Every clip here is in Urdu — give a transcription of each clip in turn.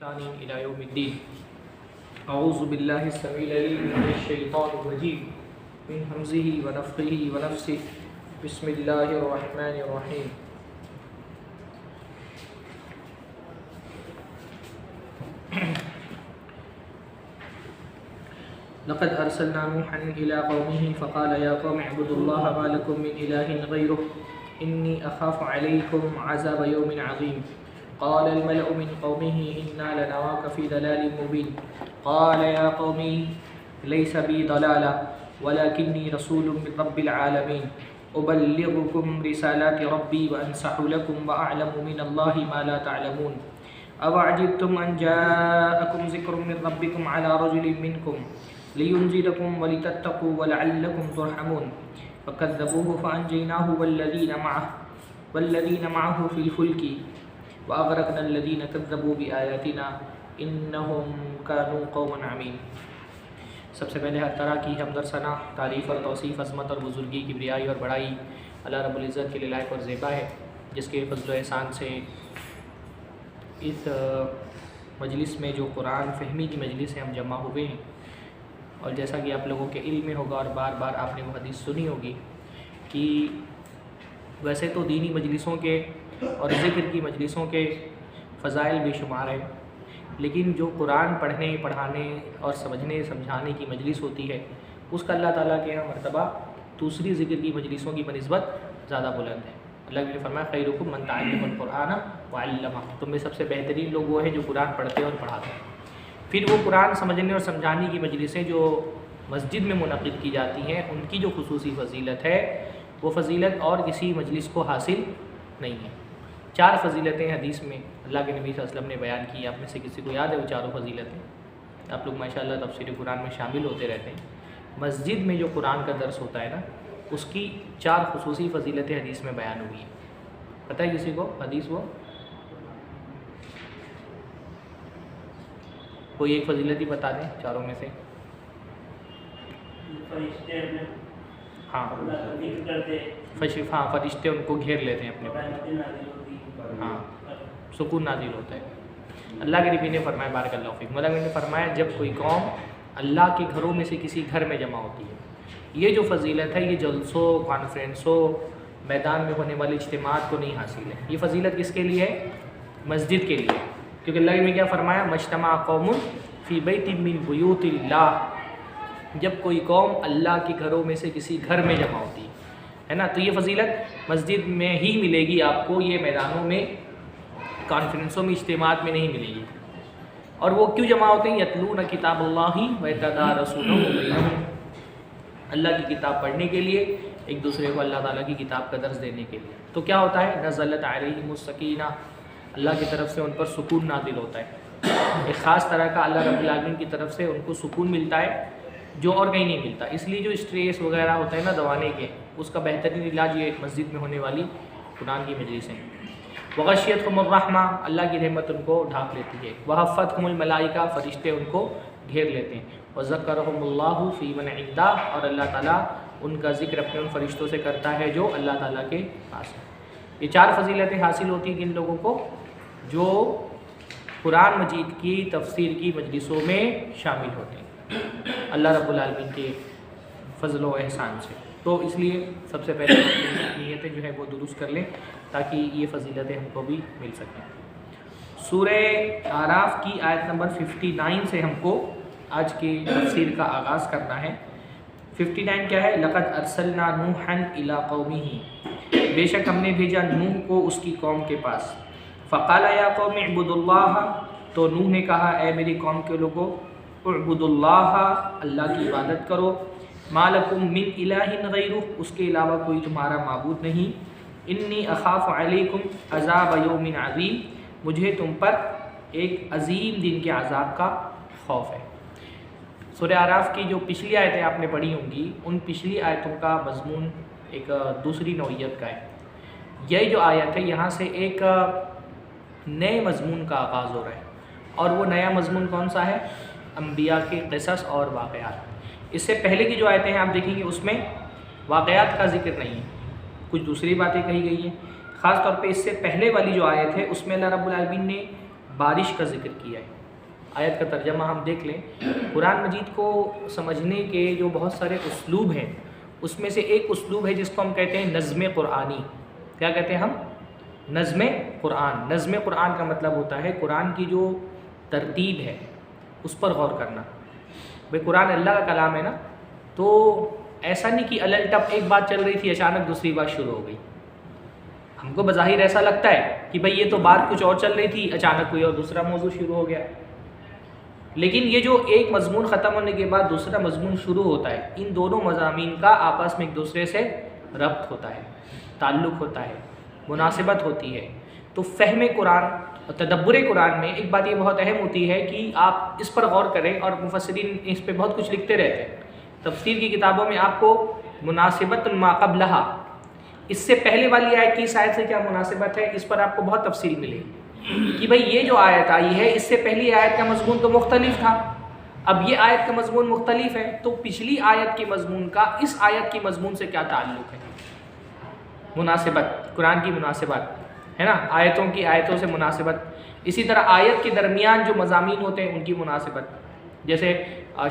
ثاني إلى يوم الدين. أعوذ بالله السميع العليم من الشيطان الرجيم من همزه ونفخه ونفسه. بسم الله الرحمن الرحيم. لقد أرسلنا نوحا إلى قومه فقال يا قوم اعبدوا الله ما لكم من إله غيره إني أخاف عليكم عذاب يوم عظيم. قال الملأ من قومه إنا لنراك في ضلال مبين. قال يا قوم ليس بي ضلالة ولكني رسول من رب العالمين أبلغكم رسالات ربي وأنصح لكم وأعلم من الله ما لا تعلمون. أوعجبتم أن جاءكم ذكر من ربكم على رجل منكم لينذركم ولتتقوا ولعلكم ترحمون. فكذبوه فأنجيناه والذين معه في الفلك وأغرقنا الذين كذبوا بآياتنا إنهم كانوا قوما عمين. سب سے پہلے ہر طرح کی حمد و ثنا، تعریف اور توصیف، عظمت اور بزرگی، کبریائی اور بڑائی اللہ رب العزت کے لیے لائق اور زیبا ہے، جس کے فضل و احسان سے اس مجلس میں جو قرآن فہمی کی مجلس ہے ہم جمع ہوئے ہیں. اور جیسا کہ آپ لوگوں کے علم میں ہوگا اور بار بار آپ نے وہ حدیث سنی ہوگی کہ ویسے تو دینی مجلسوں کے اور ذکر کی مجلسوں کے فضائل بے شمار ہیں، لیکن جو قرآن پڑھنے، پڑھانے اور سمجھنے، سمجھانے کی مجلس ہوتی ہے اس کا اللہ تعالیٰ کے یہاں مرتبہ دوسری ذکر کی مجلسوں کی بنسبت زیادہ بلند ہے. اللہ نے فرمایا خیرکم من تعلم القرآن وعلمہ، تم میں سب سے بہترین لوگ وہ ہیں جو قرآن پڑھتے اور پڑھاتے ہیں. پھر وہ قرآن سمجھنے اور سمجھانے کی مجلسیں جو مسجد میں منعقد کی جاتی ہیں ان کی جو خصوصی فضیلت ہے وہ فضیلت اور کسی مجلس کو حاصل نہیں ہے. 4 فضیلتیں حدیث میں اللہ کے نبی صلی اللہ علیہ وسلم نے بیان کی. آپ میں سے کسی کو یاد ہے وہ چاروں فضیلتیں؟ آپ لوگ ماشاءاللہ تفسیر قرآن میں شامل ہوتے رہتے ہیں. مسجد میں جو قرآن کا درس ہوتا ہے نا، اس کی 4 خصوصی فضیلتیں حدیث میں بیان ہوئی ہیں. پتہ ہے کسی کو حدیث؟ وہ کوئی ایک فضیلت ہی بتا دیں چاروں میں سے. ہاں فرشتے ان کو گھیر لیتے ہیں اپنے. ہاں، سکون نازل ہوتا ہے. اللہ کے نبی نے فرمایا بارک اللہ فیکم، اللہ نے فرمایا جب کوئی قوم اللہ کے گھروں میں سے کسی گھر میں جمع ہوتی ہے، یہ جو فضیلت ہے یہ جلسوں، کانفرنسوں، میدان میں ہونے والے اجتماعات کو نہیں حاصل ہے. یہ فضیلت کس کے لیے ہے؟ مسجد کے لیے. کیونکہ اللہ نے کیا فرمایا؟ مجتمع قوم فی بیت من بیوت اللہ، جب کوئی قوم اللہ کے گھروں میں سے کسی گھر میں جمع ہوتی ہے نا، تو یہ فضیلت مسجد میں ہی ملے گی آپ کو، یہ میدانوں میں، کانفرنسوں میں، اجتماعات میں نہیں ملے گی. اور وہ کیوں جمع ہوتے ہیں؟ یتلون کتاب اللہ ویتدارسونہ بینہم، اللہ کی کتاب پڑھنے کے لیے، ایک دوسرے کو اللہ تعالیٰ کی کتاب کا درس دینے کے لیے. تو کیا ہوتا ہے؟ نزلت علیہم السکینہ، اللہ کی طرف سے ان پر سکون نازل ہوتا ہے. ایک خاص طرح کا اللہ رب العالمین کی طرف سے ان کو سکون ملتا ہے جو اور کہیں نہیں ملتا. اس لیے جو اسٹریس وغیرہ ہوتا ہے نا دوانے کے، اس کا بہترین علاج یہ مسجد میں ہونے والی قرآن کی مجلسیں. وغشیتہم الرحمہ، اللہ کی رحمت ان کو ڈھانپ لیتی ہے. وحفتہم الملائکہ، فرشتے ان کو گھیر لیتے ہیں. وذکرہم اللہ فی من عنده، اور اللہ تعالیٰ ان کا ذکر اپنے ان فرشتوں سے کرتا ہے جو اللہ تعالیٰ کے پاس ہے. یہ 4 فضیلتیں حاصل ہوتی ہیں کن لوگوں کو؟ جو قرآن مجید کی تفسیر کی مجلسوں میں شامل ہوتے ہیں اللہ رب العالمین کے فضل و احسان سے. تو اس لیے سب سے پہلے نیتیں جو ہے وہ درست کر لیں تاکہ یہ فضیلتیں ہم کو بھی مل سکیں. سورہ اعراف کی آیت نمبر 59 سے ہم کو آج کی تفسیر کا آغاز کرنا ہے. 59 کیا ہے؟ لقد ارسلنا نوحا الی قومہ، بے شک ہم نے بھیجا نوح کو اس کی قوم کے پاس. فقال یا قوم اعبدوا اللہ، تو نوح نے کہا اے میری قوم کے لوگوں، اعبدوا اللہ، اللہ کی عبادت کرو. ما لکم من الہ غیرہ، اس کے علاوہ کوئی تمہارا معبود نہیں. انی اخاف علیکم عذاب یوم عظیم، مجھے تم پر ایک عظیم دن کے عذاب کا خوف ہے. سورہ اعراف کی جو پچھلی آیتیں آپ نے پڑھی ہوں گی، ان پچھلی آیتوں کا مضمون ایک دوسری نوعیت کا ہے. یہ جو آیت ہے یہاں سے ایک نئے مضمون کا آغاز ہو رہا ہے، اور وہ نیا مضمون کون سا ہے؟ انبیاء کے قصص اور واقعات. اس سے پہلے کی جو آیتیں ہیں آپ دیکھیں گے اس میں واقعات کا ذکر نہیں ہے، کچھ دوسری باتیں کہی گئی ہیں. خاص طور پہ اس سے پہلے والی جو آیت ہے اس میں اللہ رب العالمین نے بارش کا ذکر کیا ہے۔ آیت کا ترجمہ ہم دیکھ لیں۔ قرآن مجید کو سمجھنے کے جو بہت سارے اسلوب ہیں، اس میں سے ایک اسلوب ہے جس کو ہم کہتے ہیں نظم قرآنی۔ کیا کہتے ہیں ہم؟ نظم قرآن۔ نظم قرآن کا مطلب ہوتا ہے قرآن کی جو ترتیب ہے اس پر غور کرنا۔ بھئی قرآن اللہ کا کلام ہے نا، تو ایسا نہیں کہ الٹپ ایک بات چل رہی تھی اچانک دوسری بات شروع ہو گئی۔ ہم کو بظاہر ایسا لگتا ہے کہ بھئی یہ تو بات کچھ اور چل رہی تھی، اچانک کوئی اور دوسرا موضوع شروع ہو گیا، لیکن یہ جو ایک مضمون ختم ہونے کے بعد دوسرا مضمون شروع ہوتا ہے، ان دونوں مضامین کا آپس میں ایک دوسرے سے ربط ہوتا ہے، تعلق ہوتا ہے، مناسبت ہوتی ہے۔ تو فہم قرآن اور تدبر قرآن میں ایک بات یہ بہت اہم ہوتی ہے کہ آپ اس پر غور کریں، اور مفسرین اس پہ بہت کچھ لکھتے رہتے ہیں۔ تفسیر کی کتابوں میں آپ کو مناسبت ما قبلہا، اس سے پہلے والی آیت کی اس آیت سے کیا مناسبت ہے، اس پر آپ کو بہت تفصیل ملے گی کہ بھئی یہ جو آیت آئی ہے اس سے پہلی آیت کا مضمون تو مختلف تھا، اب یہ آیت کا مضمون مختلف ہے، تو پچھلی آیت کے مضمون کا اس آیت کے مضمون سے کیا تعلق ہے۔ مناسبت، قرآن کی مناسبت ہے نا، آیتوں کی آیتوں سے مناسبت۔ اسی طرح آیت کے درمیان جو مضامین ہوتے ہیں ان کی مناسبت، جیسے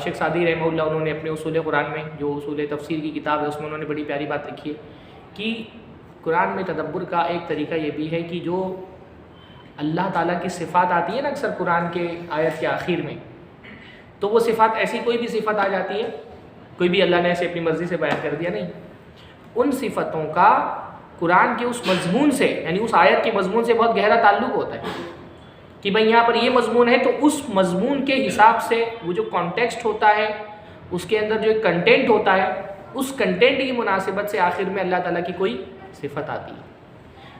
شیخ سعدی رحمہ اللہ انہوں نے اپنے اصول قرآن میں، جو اصول تفسیر کی کتاب ہے، اس میں انہوں نے بڑی پیاری بات لکھی ہے کہ قرآن میں تدبر کا ایک طریقہ یہ بھی ہے کہ جو اللہ تعالیٰ کی صفات آتی ہے نا اکثر قرآن کے آیت کے آخر میں، تو وہ صفات ایسی کوئی بھی صفت آ جاتی ہے، کوئی بھی اللہ نے ایسے اپنی مرضی سے بیان کر دیا نہیں، ان صفتوں کا قرآن کے اس مضمون سے، یعنی اس آیت کے مضمون سے بہت گہرا تعلق ہوتا ہے کہ بھئی یہاں پر یہ مضمون ہے تو اس مضمون کے حساب سے وہ جو کانٹیکسٹ ہوتا ہے، اس کے اندر جو ایک کنٹینٹ ہوتا ہے، اس کنٹینٹ کی مناسبت سے آخر میں اللہ تعالیٰ کی کوئی صفت آتی ہے۔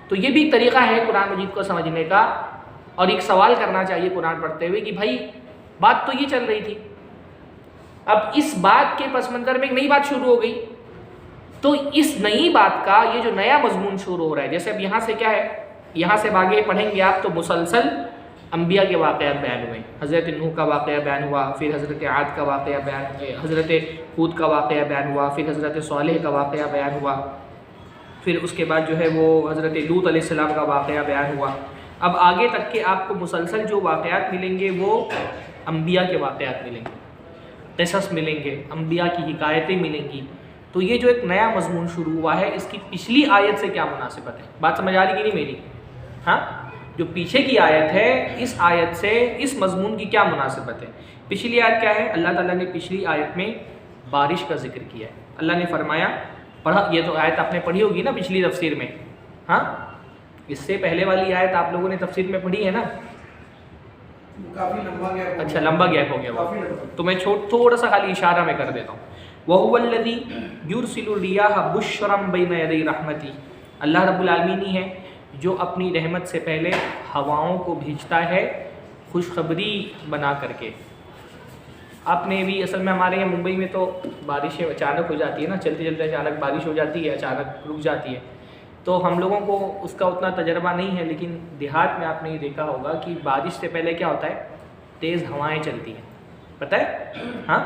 تو یہ بھی ایک طریقہ ہے قرآن مجید کو سمجھنے کا، اور ایک سوال کرنا چاہیے قرآن پڑھتے ہوئے کہ بھائی بات تو یہ چل رہی تھی، اب اس بات کے پس منظر میں ایک نئی بات شروع ہو گئی، تو اس نئی بات کا یہ جو نیا مضمون شروع ہو رہا ہے، جیسے اب یہاں سے کیا ہے، یہاں سے آگے پڑھیں گے آپ تو مسلسل انبیاء کے واقعات بیان ہوئے، حضرت نوح کا واقعہ بیان ہوا، پھر حضرت عاد کا واقعہ بیان ہوا، حضرت ہود کا واقعہ بیان ہوا، پھر حضرت صالح کا واقعہ بیان ہوا، پھر اس کے بعد جو ہے وہ حضرت لوط علیہ السلام کا واقعہ بیان ہوا۔ اب آگے تک کے آپ کو مسلسل جو واقعات ملیں گے وہ انبیاء کے واقعات ملیں گے، قصص ملیں گے، انبیاء کی حکایتیں ملیں گی۔ تو یہ جو ایک نیا مضمون شروع ہوا ہے، اس کی پچھلی آیت سے کیا مناسبت ہے؟ بات سمجھ آ رہی کہ نہیں میری؟ ہاں، جو پیچھے کی آیت ہے اس آیت سے اس مضمون کی کیا مناسبت ہے؟ پچھلی آیت کیا ہے؟ اللہ تعالیٰ نے پچھلی آیت میں بارش کا ذکر کیا ہے۔ اللہ نے فرمایا، پڑھا، یہ تو آیت آپ نے پڑھی ہوگی نا پچھلی تفسیر میں، ہاں اس سے پہلے والی آیت آپ لوگوں نے تفسیر میں پڑھی ہے نا؟ کافی لمبا گیپ، اچھا لمبا گیپ ہو گیا وہ، تو میں تھوڑا سا خالی اشارہ میں کر دیتا ہوں۔ وَهُوَ الَّذِي يُرْسِلُ الرِّيَاحَ بُشْرًا بَيْنَ يَدَيْ رَحْمَتِهِ، اللہ رب العالمین ہی ہے جو اپنی رحمت سے پہلے ہواؤں کو بھیجتا ہے خوشخبری بنا کر کے۔ آپ نے بھی اصل میں ہمارے یہاں ممبئی میں تو بارشیں اچانک ہو جاتی ہے نا، چلتے چلتے اچانک بارش ہو جاتی ہے، اچانک رک جاتی ہے، تو ہم لوگوں کو اس کا اتنا تجربہ نہیں ہے، لیکن دیہات میں آپ نے یہ دیکھا ہوگا کہ بارش سے پہلے کیا ہوتا ہے، تیز ہوائیں چلتی ہیں، پتہ ہے؟ ہاں،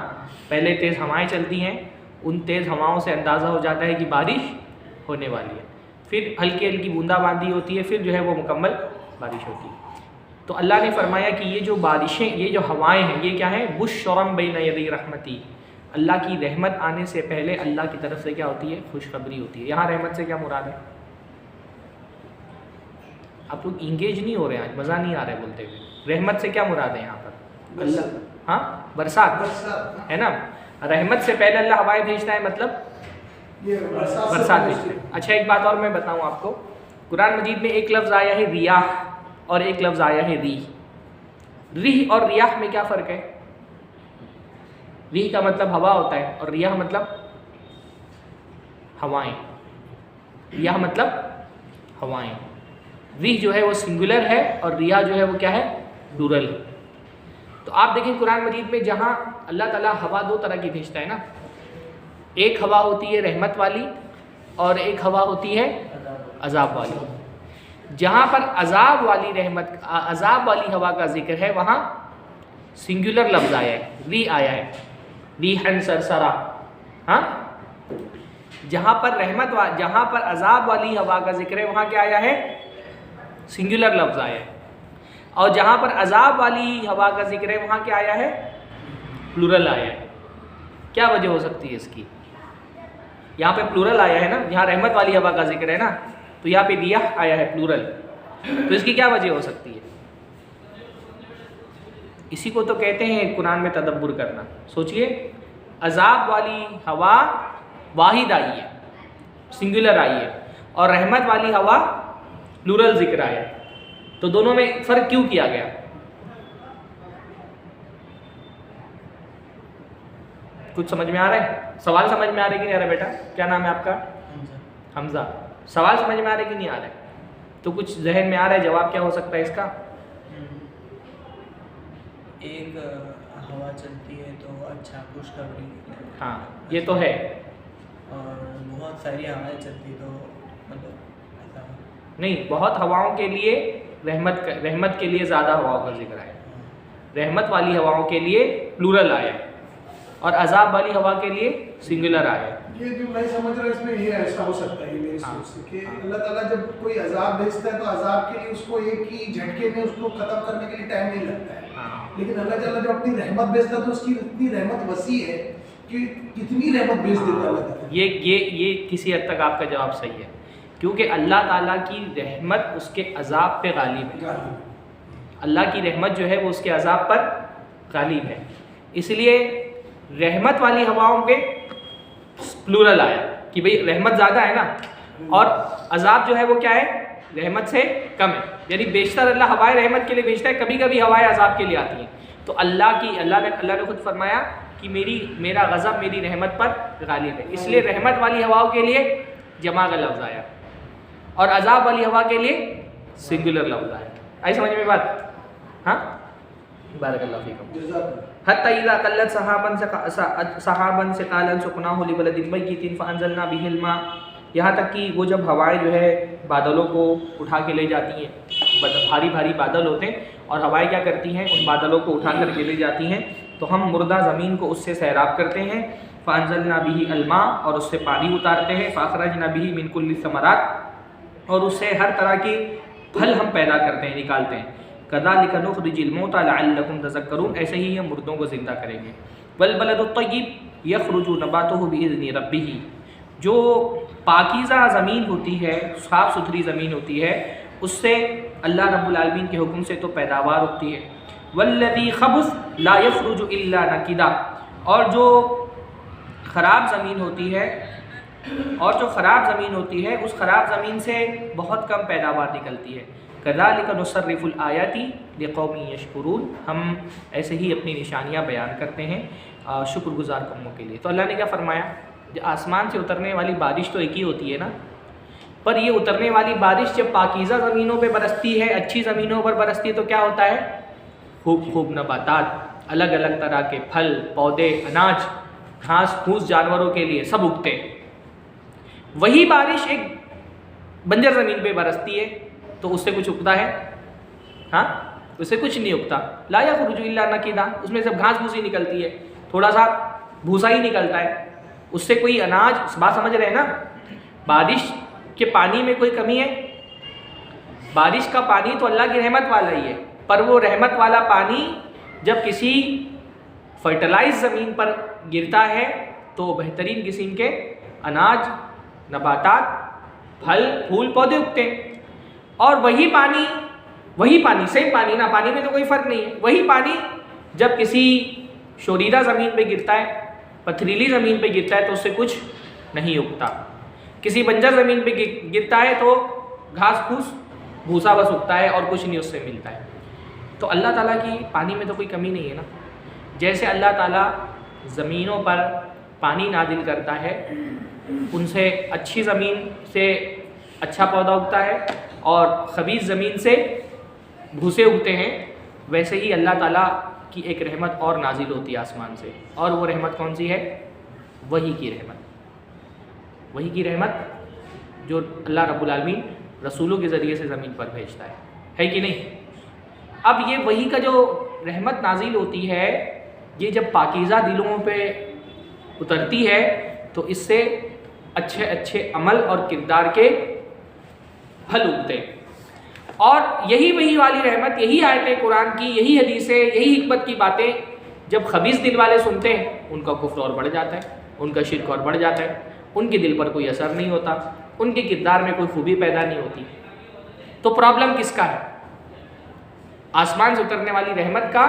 پہلے تیز ہوائیں چلتی ہیں، ان تیز ہواؤں سے اندازہ ہو جاتا ہے کہ بارش ہونے والی ہے، پھر ہلکی ہلکی بوندا باندی ہوتی ہے، پھر جو ہے وہ مکمل بارش ہوتی ہے۔ تو اللہ نے فرمایا کہ یہ جو بارشیں، یہ جو ہوائیں ہیں، یہ کیا ہیں؟ بشرم بین یدی رحمتی، اللہ کی رحمت آنے سے پہلے اللہ کی طرف سے کیا ہوتی ہے؟ خوشخبری ہوتی ہے۔ یہاں رحمت سے کیا مراد ہے؟ آپ لوگ انگیج نہیں ہو رہے ہیں آج، مزہ نہیں آ رہا ہے بولتے ہوئے۔ رحمت سے کیا مراد ہے یہاں پر؟ اللہ، ہاں برسات ہے نا، رحمت سے پہلے اللہ ہوائیں بھیجتا ہے، مطلب برسات بھیجتا ہے۔ اچھا ایک بات اور میں بتاؤں آپ کو، قرآن مجید میں ایک لفظ آیا ہے ریاح اور ایک لفظ آیا ہے ریح۔ ریح اور ریاح میں کیا فرق ہے؟ ریح کا مطلب ہوا ہوتا ہے اور ریاح مطلب ہوائیں، ریاح مطلب ہوائیں۔ ریح جو ہے وہ سنگولر ہے اور ریاح جو ہے وہ کیا ہے؟ ڈورل۔ تو آپ دیکھیں قرآن مجید میں جہاں اللہ تعالیٰ ہوا دو طرح کی بھیجتا ہے نا، ایک ہوا ہوتی ہے رحمت والی اور ایک ہوا ہوتی ہے عذاب والی۔ جہاں پر عذاب والی رحمت، عذاب والی ہوا کا ذکر ہے، وہاں سنگولر لفظ آیا ہے، ری آیا ہے، ریحن سرسرا۔ ہاں، جہاں پر جہاں پر عذاب والی ہوا کا ذکر ہے، وہاں کیا آیا ہے؟ سنگولر لفظ آیا ہے۔ اور جہاں پر عذاب والی ہوا کا ذکر ہے وہاں کیا آیا ہے؟ پلورل آیا ہے. کیا وجہ ہو سکتی ہے اس کی؟ یہاں پہ پلورل آیا ہے نا، یہاں رحمت والی ہوا کا ذکر ہے نا، تو یہاں پہ ریاح آیا ہے پلورل، تو اس کی کیا وجہ ہو سکتی ہے؟ اسی کو تو کہتے ہیں قرآن میں تدبر کرنا. سوچئے، عذاب والی ہوا واحد آئی ہے، سنگولر آئی ہے، اور رحمت والی ہوا پلورل ذکر آیا ہے، تو دونوں میں فرق کیوں کیا گیا؟ کچھ سمجھ میں آ رہا ہے؟ سوال سمجھ میں آ رہا ہے کہ نہیں آ رہا بیٹا؟ کیا نام ہے آپ کا؟ حمزہ. سوال سمجھ میں آ رہا ہے کہ نہیں آ رہا ہے؟ تو کچھ ذہن میں آ رہا ہے جواب کیا ہو سکتا ہے اس کا؟ ایک ہوا چلتی ہے تو اچھا خوشخبری، ہاں یہ تو ہے. اور بہت ساری ہوائیں چلتی تو مطلب ایسا نہیں، بہت ہواؤں کے لیے رحمت کے لیے زیادہ ہواؤں کا ذکر ہے، رحمت والی ہواؤں کے لیے پلورل آیا ہے، اور عذاب والی ہوا کے لیے سنگولر آیا ہے. یہ جو میں سمجھ رہا ہوں اس میں یہ ایسا ہو سکتا ہے میری سوچ سے کہ اللہ تعالیٰ جب کوئی عذاب بھیجتا ہے تو عذاب کے لیے اس کو ایک ہی جھٹکے میں اس کو ختم کرنے کے لیے ٹائم نہیں لگتا ہے، لیکن اللہ تعالیٰ جب اپنی رحمت بھیجتا ہے تو اس کی اتنی رحمت وسیع ہے کہ کتنی رحمت بھیج دیتا ہے اللہ تعالیٰ. یہ کسی حد تک آپ کا جواب صحیح ہے، کیونکہ اللہ تعالیٰ کی رحمت اس کے عذاب پہ غالب ہے. اللہ کی رحمت جو ہے وہ اس کے عذاب پر غالب ہے، اس لیے رحمت والی ہواؤں پہ پلورل آیا کہ بھئی رحمت زیادہ ہے نا، اور عذاب جو ہے وہ کیا ہے؟ رحمت سے کم ہے. یعنی بیشتر اللہ ہوائے رحمت کے لیے بھیجتا ہے، کبھی کبھی ہوائے عذاب کے لیے آتی ہیں. تو اللہ نے خود فرمایا کہ میرا غضب میری رحمت پر غالب ہے، اس لیے رحمت والی ہواؤں کے لیے جمع کا لفظ آیا، اور عذاب والی ہوا کے لیے سنگولر لفظ آیا. آئی سمجھ میں بات؟ ہاں، بارک اللہ فیکم. حتی اذا قلت سحابا ثقالا سقناہ لبلد میت فانزلنا به الماء، یہاں تک کہ وہ جب ہوائیں جو ہے بادلوں کو اٹھا کے لے جاتی ہیں، بھاری بھاری بادل ہوتے ہیں اور ہوائیں کیا کرتی ہیں؟ ان بادلوں کو اٹھا کر کے لے جاتی ہیں، تو ہم مردہ زمین کو اس سے سیراب کرتے ہیں. فانزلنا به الماء، اور اس سے پانی اتارتے ہیں. فاخرجنا به من كل الثمرات، اور اس سے ہر طرح کے پھل ہم پیدا کرتے ہیں، نکالتے ہیں. كذلك نخرج الموتى لعلكم تذكرون، ایسے ہی ہم مردوں کو زندہ کریں گے. والبلد الطيب يخرج نباته بإذن ربه، جو پاکیزہ زمین ہوتی ہے، صاف ستھری زمین ہوتی ہے، اس سے اللہ رب العالمین کے حکم سے تو پیداوار ہوتی ہے. والذی خبث لا يخرج الا نکدا، اور جو خراب زمین ہوتی ہے اس خراب زمین سے بہت کم پیداوار نکلتی ہے. کذالک نصرف الآیات لقوم یشکرون، ہم ایسے ہی اپنی نشانیاں بیان کرتے ہیں شکر گزار قوموں کے لیے. تو اللہ نے کیا فرمایا؟ آسمان سے اترنے والی بارش تو ایک ہی ہوتی ہے نا، پر یہ اترنے والی بارش جب پاکیزہ زمینوں پہ برستی ہے، اچھی زمینوں پر برستی ہے، تو کیا ہوتا ہے؟ خوب نباتات، الگ الگ طرح کے پھل، پودے، اناج، گھاس پھوس جانوروں کے لیے سب اگتے ہیں. وہی بارش ایک بنجر زمین پہ برستی ہے تو اس سے کچھ اگتا ہے؟ ہاں، اس سے کچھ نہیں اگتا. لا یخرج الا نکدا، اس میں سب گھاس پھوس ہی نکلتی ہے، تھوڑا سا بھوسا ہی نکلتا ہے، اس سے کوئی اناج. بات سمجھ رہے ہیں نا؟ بارش کے پانی میں کوئی کمی ہے؟ بارش کا پانی تو اللہ کی رحمت والا ہی ہے، پر وہ رحمت والا پانی جب کسی فرٹیلائز زمین پر گرتا ہے تو بہترین قسم کے اناج، نباتات، پھل پھول پودے اگتے ہیں. اور وہی پانی سیم پانی نا، پانی میں تو کوئی فرق نہیں ہے، وہی پانی جب کسی شوریدہ زمین پہ گرتا ہے، پتھریلی زمین پہ گرتا ہے، تو اس سے کچھ نہیں اگتا. کسی بنجر زمین پہ گرتا ہے تو گھاس پھوس بھوسا بس اگتا ہے اور کچھ نہیں اس سے ملتا ہے. تو اللہ تعالیٰ کی پانی میں تو کوئی کمی نہیں ہے نا. جیسے اللہ تعالیٰ زمینوں پر پانی نازل کرتا ہے، ان سے اچھی زمین سے اچھا پودا اگتا ہے اور خبیث زمین سے بھوسے اگتے ہیں، ویسے ہی اللہ تعالیٰ کی ایک رحمت اور نازل ہوتی ہے آسمان سے. اور وہ رحمت کون سی ہے؟ وحی کی رحمت. وحی کی رحمت جو اللہ رب العالمین رسولوں کے ذریعے سے زمین پر بھیجتا ہے کہ نہیں؟ اب یہ وحی کا جو رحمت نازل ہوتی ہے، یہ جب پاکیزہ دلوں پہ اترتی ہے تو اس سے اچھے عمل اور کردار کے پھل اگتے ہیں. اور یہی وہی والی رحمت، یہی آیتیں قرآن کی، یہی حدیثیں، یہی حکمت کی باتیں جب خبیث دل والے سنتے ہیں ان کا کفر اور بڑھ جاتا ہے، ان کا شرک اور بڑھ جاتا ہے، ان کے دل پر کوئی اثر نہیں ہوتا، ان کے کردار میں کوئی خوبی پیدا نہیں ہوتی۔ تو پرابلم کس کا ہے؟ آسمان سے اترنے والی رحمت کا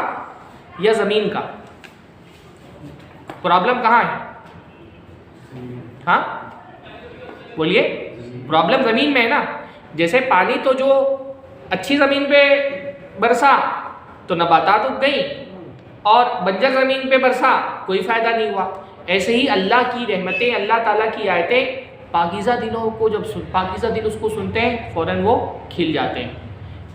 یا زمین کا؟ پرابلم کہاں ہے؟ ہاں بولیے، پرابلم زمین میں ہے نا۔ جیسے پانی تو جو اچھی زمین پہ برسا تو نباتات اگ گئیں، اور بنجر زمین پہ برسا کوئی فائدہ نہیں ہوا، ایسے ہی اللہ کی رحمتیں، اللہ تعالیٰ کی آیتیں پاکیزہ دلوں کو جب پاکیزہ دل اس کو سنتے ہیں فوراً وہ کھل جاتے ہیں،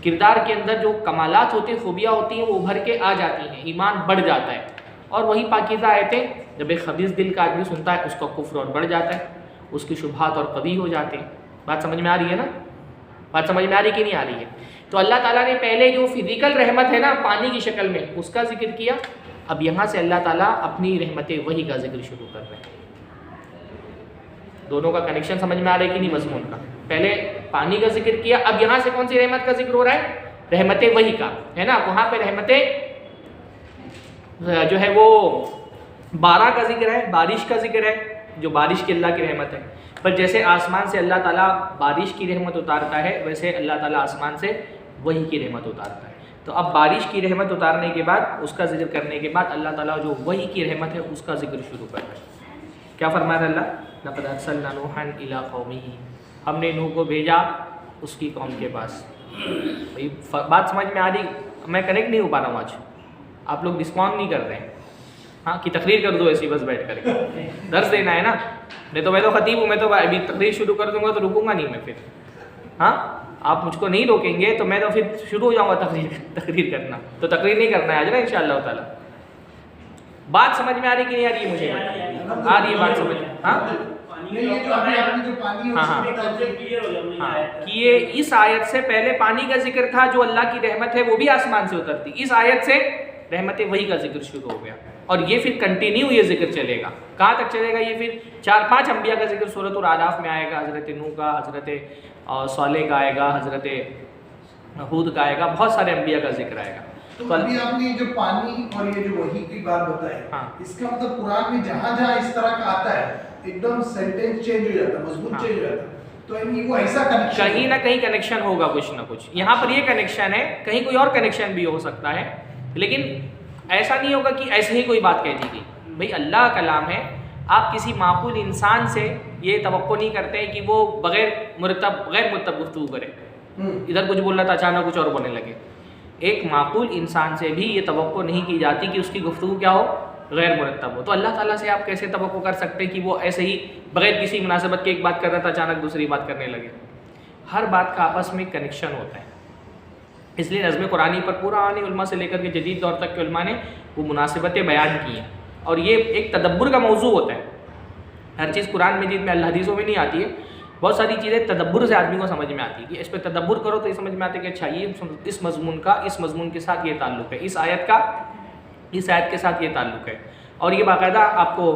کردار کے اندر جو کمالات ہوتے ہیں، خوبیاں ہوتی ہیں، وہ ابھر کے آ جاتی ہیں، ایمان بڑھ جاتا ہے۔ اور وہی پاکیزہ آیتیں جب ایک خبیث دل کا آدمی سنتا ہے اس کا کفر اور بڑھ جاتا ہے، اس کی شبہات اور قبیح ہو جاتے ہیں۔ بات سمجھ میں آ رہی ہے نا؟ بات سمجھ میں آ رہی کہ نہیں آ رہی ہے؟ تو اللہ تعالیٰ نے پہلے جو فزیکل رحمت ہے نا پانی کی شکل میں اس کا ذکر کیا، اب یہاں سے اللہ تعالیٰ اپنی رحمت وحی کا ذکر شروع کر رہے ہیں۔ دونوں کا کنیکشن سمجھ میں آ رہا ہے کہ نہیں مضمون کا؟ پہلے پانی کا ذکر کیا، اب یہاں سے کون سی رحمت کا ذکر ہو رہا ہے؟ رحمت وحی کا، ہے نا؟ وہاں پہ رحمتیں جو ہے وہ بارہ کا ذکر ہے، بارش کا ذکر ہے، جو بارش کی اللہ کی رحمت ہے۔ پر جیسے آسمان سے اللہ تعالیٰ بارش کی رحمت اتارتا ہے، ویسے اللہ تعالیٰ آسمان سے وحی کی رحمت اتارتا ہے۔ تو اب بارش کی رحمت اتارنے کے بعد، اس کا ذکر کرنے کے بعد اللہ تعالیٰ جو وحی کی رحمت ہے اس کا ذکر شروع کر رہا ہے۔ کیا فرما رہا ہے اللہ؟ لقد ارسلنا نوحا الی قومہ، ہم نے نوح کو بھیجا اس کی قوم کے پاس۔ بھائی بات سمجھ میں آ رہی؟ میں کنیکٹ نہیں ہو پا رہا ہوں آج، آپ لوگ رسپونڈ نہیں کر رہے ہیں۔ ہاں کہ تقریر کر دو ایسی بس بیٹھ کر کے، درس دینا ہے نا؟ نہیں تو میں تو خطیب ہوں، میں تو ابھی تقریر شروع کر دوں گا تو رکوں گا نہیں میں پھر۔ ہاں آپ مجھ کو نہیں روکیں گے تو میں تو پھر شروع ہو جاؤں گا تقریر کرنا، تو تقریر نہیں کرنا ہے آج نا انشاءاللہ تعالیٰ۔ بات سمجھ میں آ رہی کہ نہیں آ رہی ہے؟ مجھے آ رہی ہے بات سمجھ میں؟ ہاں کہ یہ اس آیت سے پہلے پانی کا ذکر تھا، جو اللہ کی رحمت ہے وہ بھی آسمان سے اترتی، اس آیت سے رحمت وحی کا ذکر شروع ہو گیا، اور یہ پھر کنٹینیو یہ ذکر چلے گا۔ کہاں تک چلے گا؟ یہ پھر 4-5 انبیاء کا ذکر سورۃ الاعراف میں آئے گا، حضرت نوح کا، حضرت صالح کا آئے گا، حضرت ہود کا آئے گا، بہت سارے انبیاء کا ذکر آئے گا۔ تو ابھی آپ نے جو پانی اور یہ جو وحی کی بات بتائی، اس کا مطلب قرآن میں جہاں جہاں اس طرح کا آتا ہے ایک دم سینٹینس چینج ہو جاتا ہے، مضمون چینج ہو جاتا ہے، تو وہ ایسا کنیکشن کہیں نہ کہیں کنیکشن ہوگا کچھ نہ کچھ۔ یہاں پر یہ کنیکشن ہے، کہیں کوئی اور کنیکشن بھی ہو سکتا ہے، لیکن ایسا نہیں ہوگا کہ ایسے ہی کوئی بات کہہ دی گئی۔ بھئی اللہ کا کلام ہے، آپ کسی معقول انسان سے یہ توقع نہیں کرتے کہ وہ غیر مرتب گفتگو کرے، ادھر کچھ بول رہا تھا اچانک کچھ اور بولنے لگے۔ ایک معقول انسان سے بھی یہ توقع نہیں کی جاتی کہ اس کی گفتگو کیا ہو؟ غیر مرتب ہو۔ تو اللہ تعالیٰ سے آپ کیسے توقع کر سکتے کہ وہ ایسے ہی بغیر کسی مناسبت کے ایک بات کر رہا تھا اچانک دوسری بات کرنے لگے؟ ہر بات کا آپس میں کنیکشن ہوتا ہے، اس لیے نظم قرآنی پر پرانے علماء سے لے کر کے جدید دور تک کے علماء نے وہ مناسبتیں بیان کی ہیں، اور یہ ایک تدبر کا موضوع ہوتا ہے۔ ہر چیز قرآن مجید میں اللہ حدیثوں میں نہیں آتی ہے، بہت ساری چیزیں تدبر سے آدمی کو سمجھ میں آتی ہے کہ اس پہ تدبر کرو تو یہ سمجھ میں آتا ہے کہ اچھا یہ اس مضمون کے ساتھ یہ تعلق ہے، اس آیت کے ساتھ یہ تعلق ہے۔ اور یہ باقاعدہ آپ کو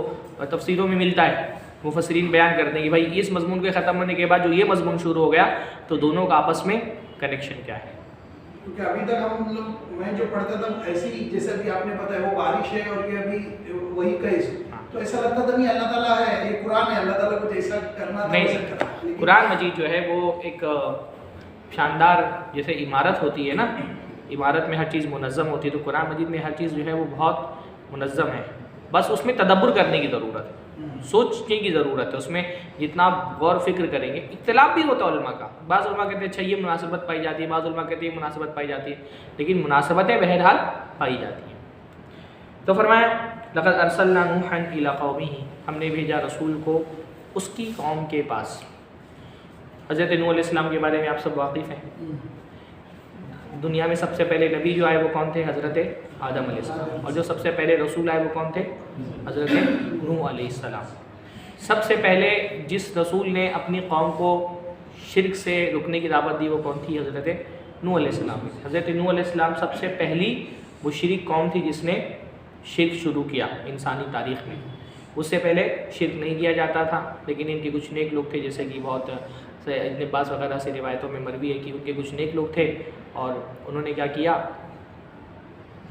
تفسیروں میں ملتا ہے، مفسرین بیان کرتے ہیں کہ بھائی اس مضمون کے ختم ہونے کے بعد جو یہ مضمون شروع ہو گیا تو دونوں کا آپس میں کنیکشن کیا ہے۔ کیونکہ ابھی تک ہم لوگ میں جو پڑھتا تھا ایسی جیسا کہ آپ نے بتایا وہ بارش ہے اور یہ ابھی وہی کا تو ایسا لگتا تھا نہیں اللہ تعالیٰ ہے، یہ قرآن ہے، اللہ تعالیٰ کو جیسا کرنا تھا نہیں، قرآن مجید جو ہے وہ ایک شاندار جیسے عمارت ہوتی ہے نا، عمارت میں ہر چیز منظم ہوتی ہے، تو قرآن مجید میں ہر چیز جو ہے وہ بہت منظم ہے، بس اس میں تدبر کرنے کی ضرورت ہے، سوچنے کی ضرورت ہے، اس میں جتنا غور فکر کریں گے۔ اختلاف بھی ہوتا ہے علماء کا، بعض علماء کہتے ہیں اچھا یہ مناسبت پائی جاتی ہے، بعض علماء کہتے ہیں یہ مناسبت پائی جاتی ہے، لیکن مناسبتیں بہرحال پائی جاتی ہیں۔ تو فرمایا لقد ارسلنا نوحا الی قومہ، ہم نے بھیجا رسول کو اس کی قوم کے پاس۔ حضرت نوح علیہ السلام کے بارے میں آپ سب واقف ہیں، دنیا میں سب سے پہلے نبی جو آئے وہ کون تھے؟ حضرت آدم علیہ السلام، اور جو سب سے پہلے رسول آئے وہ کون تھے؟ حضرت نوح علیہ السلام۔ سب سے پہلے جس رسول نے اپنی قوم کو شرک سے رکنے کی دعوت دی وہ کون تھی؟ حضرت نوح علیہ السلام۔ حضرت نوح علیہ السلام سب سے پہلی وہ شرک قوم تھی جس نے شرک شروع کیا انسانی تاریخ میں۔ اس سے پہلے شرک نہیں کیا جاتا تھا، لیکن ان کے کچھ نیک لوگ تھے جیسے کہ بہت ابن عباس وغیرہ سے روایتوں میں مروی ہے کہ ان کے کچھ نیک لوگ تھے اور انہوں نے کیا کیا،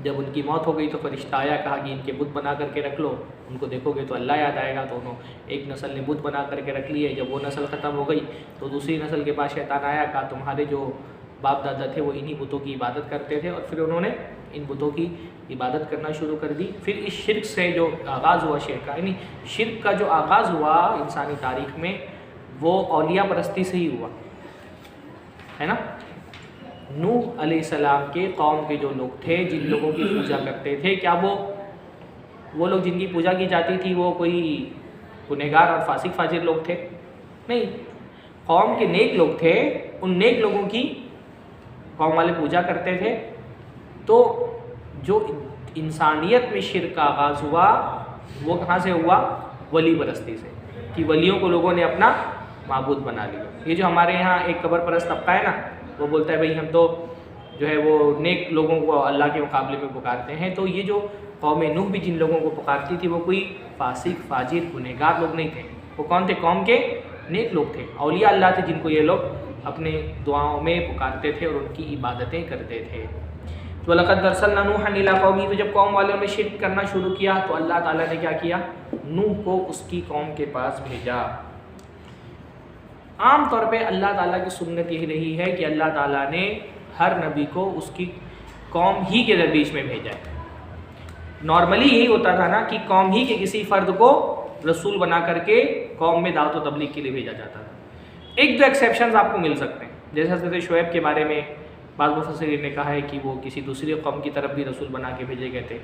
جب ان کی موت ہو گئی تو فرشتہ آیا، کہا کہ ان کے بت بنا کر کے رکھ لو، ان کو دیکھو گے تو اللہ یاد آئے گا۔ تو انہوں ایک نسل نے بت بنا کر کے رکھ لیے۔ جب وہ نسل ختم ہو گئی تو دوسری نسل کے پاس شیطان آیا، کہا تمہارے جو باپ دادا تھے وہ انہی بتوں کی عبادت کرتے تھے، اور پھر انہوں نے ان بتوں کی عبادت کرنا شروع کر دی۔ پھر اس شرک سے جو آغاز ہوا شرک کا، یعنی شرک کا جو آغاز ہوا انسانی تاریخ میں وہ اولیاء پرستی سے ہی ہوا ہے نا۔ نوح علیہ السلام کے قوم کے جو لوگ تھے، جن لوگوں کی پوجا کرتے تھے، کیا وہ لوگ جن کی پوجا کی جاتی تھی وہ کوئی گنہگار اور فاسق فاجر لوگ تھے؟ نہیں، قوم کے نیک لوگ تھے، ان نیک لوگوں کی قوم والے پوجا کرتے تھے۔ تو جو انسانیت میں شرک کا آغاز ہوا وہ کہاں سے ہوا؟ ولی پرستی سے، کہ ولیوں کو لوگوں نے اپنا معبود بنا لیا۔ یہ جو ہمارے یہاں ایک قبر پرست طبقہ ہے نا، وہ بولتا ہے بھئی ہم تو جو ہے وہ نیک لوگوں کو اللہ کے مقابلے میں پکارتے ہیں۔ تو یہ جو قوم نوح بھی جن لوگوں کو پکارتی تھی وہ کوئی فاسق فاجر گنہگار لوگ نہیں تھے، وہ کون تھے؟ قوم کے نیک لوگ تھے، اولیاء اللہ تھے، جن کو یہ لوگ اپنے دعاؤں میں پکارتے تھے اور ان کی عبادتیں کرتے تھے۔ تو لقد ارسلنا نوحا الی قومہ، تو جب قوم والوں نے شرک کرنا شروع کیا تو اللہ تعالیٰ نے کیا کیا؟ نوح کو اس کی قوم کے پاس بھیجا۔ عام طور پہ اللہ تعالیٰ کی سنت یہی رہی ہے کہ اللہ تعالیٰ نے ہر نبی کو اس کی قوم ہی کے درمیش میں بھیجا ہے۔ نارملی یہی ہوتا تھا نا کہ قوم ہی کے کسی فرد کو رسول بنا کر کے قوم میں دعوت و تبلیغ کے لیے بھیجا جاتا تھا۔ ایک دو ایکسیپشنز آپ کو مل سکتے ہیں، جیسے حضرت شعیب کے بارے میں بعض مفسرین نے کہا ہے کہ وہ کسی دوسری قوم کی طرف بھی رسول بنا کے بھیجے گئے تھے۔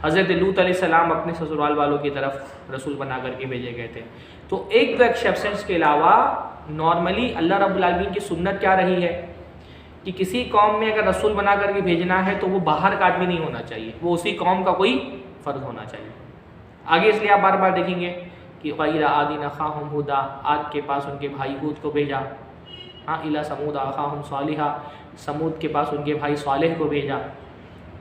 حضرت لوط علیہ السلام اپنے سسرال والوں کی طرف رسول بنا کر کے بھیجے گئے تھے۔ تو ایک دو ایکسیپشنز کے علاوہ نارملی اللہ رب العالمین کی سنت کیا رہی ہے کہ کسی قوم میں اگر رسول بنا کر کے بھیجنا ہے تو وہ باہر کا آدمی نہیں ہونا چاہیے، وہ اسی قوم کا کوئی فرد ہونا چاہیے۔ آگے اس لیے آپ بار بار دیکھیں گے کہ غیر عاد اخاہم ہودا، عاد کے پاس ان کے بھائی ہود کو بھیجا، ہاں الی ثمود اخاہم صالحا، سمود کے پاس ان کے بھائی صالح کو بھیجا۔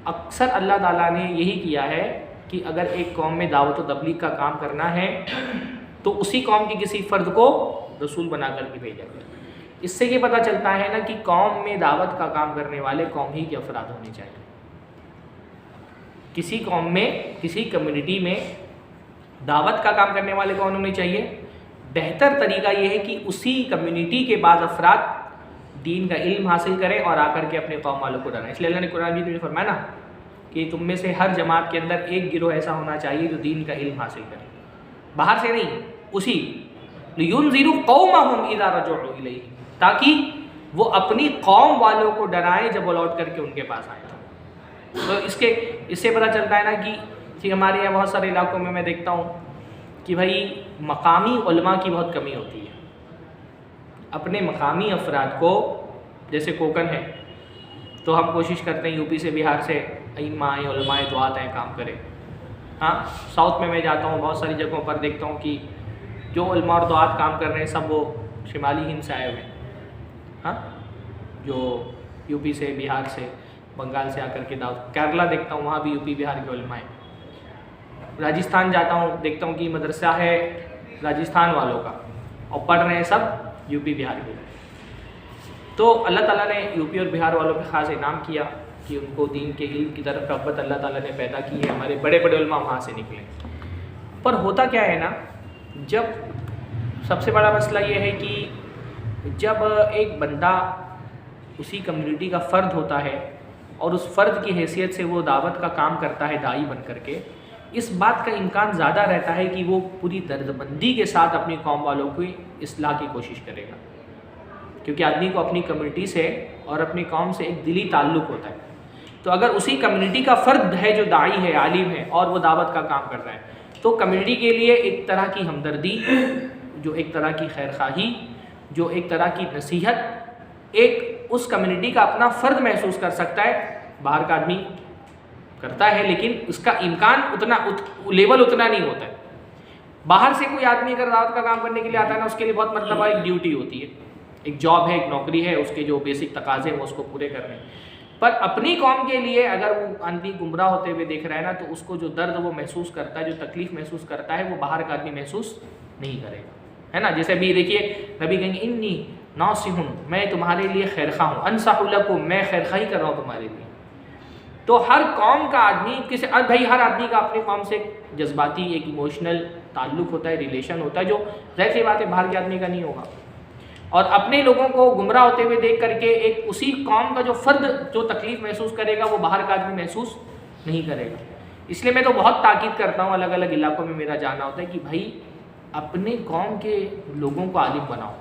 اکثر اللہ تعالیٰ نے یہی کیا ہے کہ اگر ایک قوم میں دعوت و تبلیغ کا کام کرنا ہے تو اسی قوم کے کسی فرد کو رسول بنا کر کے بھیجا گیا۔ اس سے یہ پتہ چلتا ہے نا کہ قوم میں دعوت کا کام کرنے والے قوم ہی کے افراد ہونے چاہیے۔ کسی قوم میں، کسی کمیونٹی میں دعوت کا کام کرنے والے کون ہونے چاہیے؟ بہتر طریقہ یہ ہے کہ اسی کمیونٹی کے بعض افراد دین کا علم حاصل کریں اور آ کر کے اپنے قوم والوں کو ڈرائیں۔ اس لیے اللہ نے قرآن میں فرمایا نا کہ تم میں سے ہر جماعت کے اندر ایک گروہ ایسا ہونا چاہیے جو دین کا علم حاصل کرے، باہر سے نہیں، اسی لِيُنذِرُوا قَوْمَهُمْ إِذَا رَجَعُوا إِلَيْهِ، تاکہ وہ اپنی قوم والوں کو ڈرائیں جب وہ لوٹ کر کے ان کے پاس آئیں۔ تو اس سے پتہ چلتا ہے نا کہ ہمارے یہاں بہت سارے علاقوں میں دیکھتا ہوں کہ بھائی مقامی علماء کی بہت کمی ہوتی ہے۔ اپنے مقامی افراد کو، جیسے کوکن ہے تو ہم کوشش کرتے ہیں یو پی سے، بہار سے ائمہ آئیں، علماء دعات آئیں، کام کریں۔ ہاں ساؤتھ میں جاتا ہوں، بہت ساری جگہوں پر دیکھتا ہوں کہ جو علماء اور دعات کام کر رہے ہیں سب وہ شمالی ہند سے آئے ہوئے ہیں، ہاں جو یو پی سے، بہار سے، بنگال سے آ کر کے دعوت۔ کیرلا دیکھتا ہوں وہاں بھی یو پی بہار کے علماء ہیں۔ راجستھان جاتا ہوں، دیکھتا ہوں کہ مدرسہ ہے راجستھان والوں کا اور پڑھ رہے ہیں سب یو پی بہار کے۔ تو اللہ تعالیٰ نے یو پی اور بہار والوں پہ خاص انعام کیا کہ ان کو دین کے علم کی طرف رغبت اللہ تعالیٰ نے پیدا کی ہے۔ ہمارے بڑے بڑے علماء وہاں سے نکلے۔ پر ہوتا کیا ہے نا، جب سب سے بڑا مسئلہ یہ ہے کہ جب ایک بندہ اسی کمیونٹی کا فرد ہوتا ہے اور اس فرد کی حیثیت سے وہ دعوت کا کام کرتا ہے داعی بن کر کے، اس بات کا امکان زیادہ رہتا ہے کہ وہ پوری دردمندی کے ساتھ اپنی قوم والوں کی اصلاح کی کوشش کرے گا، کیونکہ آدمی کو اپنی کمیونٹی سے اور اپنی قوم سے ایک دلی تعلق ہوتا ہے۔ تو اگر اسی کمیونٹی کا فرد ہے جو داعی ہے، عالم ہے اور وہ دعوت کا کام کر رہا ہے، تو کمیونٹی کے لیے ایک طرح کی ہمدردی، جو ایک طرح کی خیر خواہی، جو ایک طرح کی نصیحت ایک اس کمیونٹی کا اپنا فرد محسوس کر سکتا ہے۔ باہر کا آدمی کرتا ہے لیکن اس کا امکان لیول اتنا نہیں ہوتا ہے۔ باہر سے کوئی آدمی اگر دعوت کا کام کرنے کے لیے آتا ہے نا، اس کے لیے بہت مرتبہ ایک ڈیوٹی ہوتی ہے، ایک جاب ہے، ایک نوکری ہے، اس کے جو بیسک تقاضے ہیں وہ اس کو پورے کرنے ہیں۔ پر اپنی قوم کے لیے اگر وہ آدمی گمراہ ہوتے ہوئے دیکھ رہا ہے نا، تو اس کو جو درد وہ محسوس کرتا ہے، جو تکلیف محسوس کرتا ہے، وہ باہر کا آدمی محسوس نہیں کرے گا، ہے نا۔ جیسے ابھی دیکھیے نبی کہیں گے انی ناصح، میں تمہارے لیے خیر خواہ ہوں، انصح لکم، میں خیر خواہی کر رہا ہوں تمہارے لیے۔ تو ہر قوم کا آدمی بھائی ہر آدمی کا اپنی قوم سے جذباتی ایک ایموشنل تعلق ہوتا ہے، ریلیشن ہوتا ہے، جو ظاہر سی بات ہے باہر کے آدمی کا نہیں ہوگا۔ اور اپنے لوگوں کو گمراہ ہوتے ہوئے دیکھ کر کے ایک اسی قوم کا جو فرد جو تکلیف محسوس کرے گا وہ باہر کا آدمی محسوس نہیں کرے گا۔ اس لیے میں تو بہت تاکید کرتا ہوں، الگ الگ علاقوں میں میرا جانا ہوتا ہے کہ بھائی اپنے قوم کے لوگوں کو عالم بناؤ۔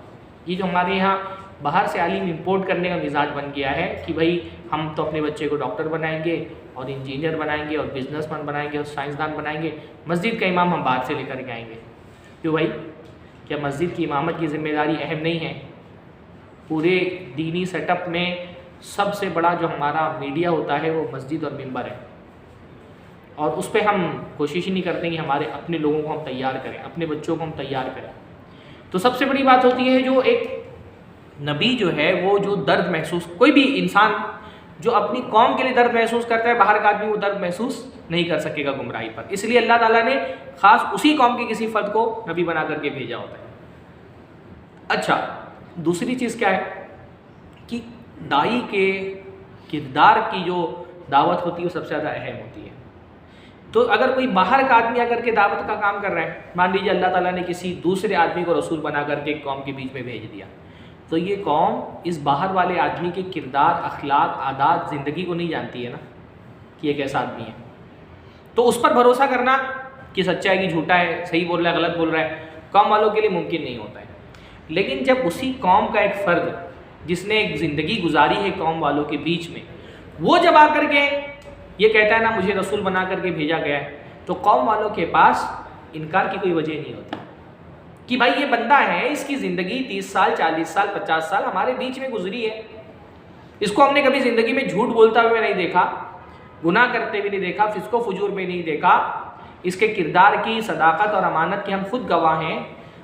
یہ جو ہمارے یہاں باہر سے عالم امپورٹ کرنے کا مزاج بن گیا ہے کہ بھائی ہم تو اپنے بچے کو ڈاکٹر بنائیں گے اور انجینئر بنائیں گے اور بزنس مین بنائیں گے اور سائنسدان بنائیں گے، مسجد کا امام ہم باہر سے لے کر کے آئیں گے۔ کیوں بھائی؟ کیا مسجد کی امامت کی ذمہ داری اہم نہیں ہے؟ پورے دینی سیٹ اپ میں سب سے بڑا جو ہمارا میڈیا ہوتا ہے وہ مسجد اور ممبر ہے، اور اس پہ ہم کوشش ہی نہیں کرتے کہ ہمارے اپنے لوگوں کو ہم تیار کریں، اپنے بچوں کو ہم تیار کریں۔ تو سب سے بڑی بات ہوتی ہے جو ایک نبی جو ہے وہ جو درد محسوس، کوئی بھی انسان جو اپنی قوم کے لیے درد محسوس کرتا ہے، باہر کا آدمی وہ درد محسوس نہیں کر سکے گا گمراہی پر، اس لیے اللہ تعالیٰ نے خاص اسی قوم کے کسی فرد کو نبی بنا کر کے بھیجا ہوتا ہے۔ اچھا، دوسری چیز کیا ہے کہ داعی کے کردار کی جو دعوت ہوتی ہے وہ سب سے زیادہ اہم ہوتی ہے۔ تو اگر کوئی باہر کا آدمی اگر کے دعوت کا کام کر رہا ہے، مان لیجیے اللہ تعالیٰ نے کسی دوسرے آدمی کو رسول بنا کر کے ایک قوم کے بیچ میں بھیج دیا، تو یہ قوم اس باہر والے آدمی کے کردار، اخلاق، عادات، زندگی کو نہیں جانتی ہے نا کہ یہ کیسا آدمی ہے۔ تو اس پر بھروسہ کرنا کہ سچا ہے کہ جھوٹا ہے، صحیح بول رہا ہے غلط بول رہا ہے، قوم والوں کے لیے ممکن نہیں ہوتا ہے۔ لیکن جب اسی قوم کا ایک فرد جس نے ایک زندگی گزاری ہے قوم والوں کے بیچ میں، وہ جب آ کر کے یہ کہتا ہے نا مجھے رسول بنا کر کے بھیجا گیا ہے، تو قوم والوں کے پاس انکار کی کوئی وجہ نہیں ہوتی کہ بھائی یہ بندہ ہے، اس کی زندگی 30 سال 40 سال 50 سال ہمارے بیچ میں گزری ہے، اس کو ہم نے کبھی زندگی میں جھوٹ بولتا ہوئے نہیں دیکھا، گناہ کرتے ہوئے نہیں دیکھا، فسق و فجور میں نہیں دیکھا، اس کے کردار کی صداقت اور امانت کے ہم خود گواہ ہیں،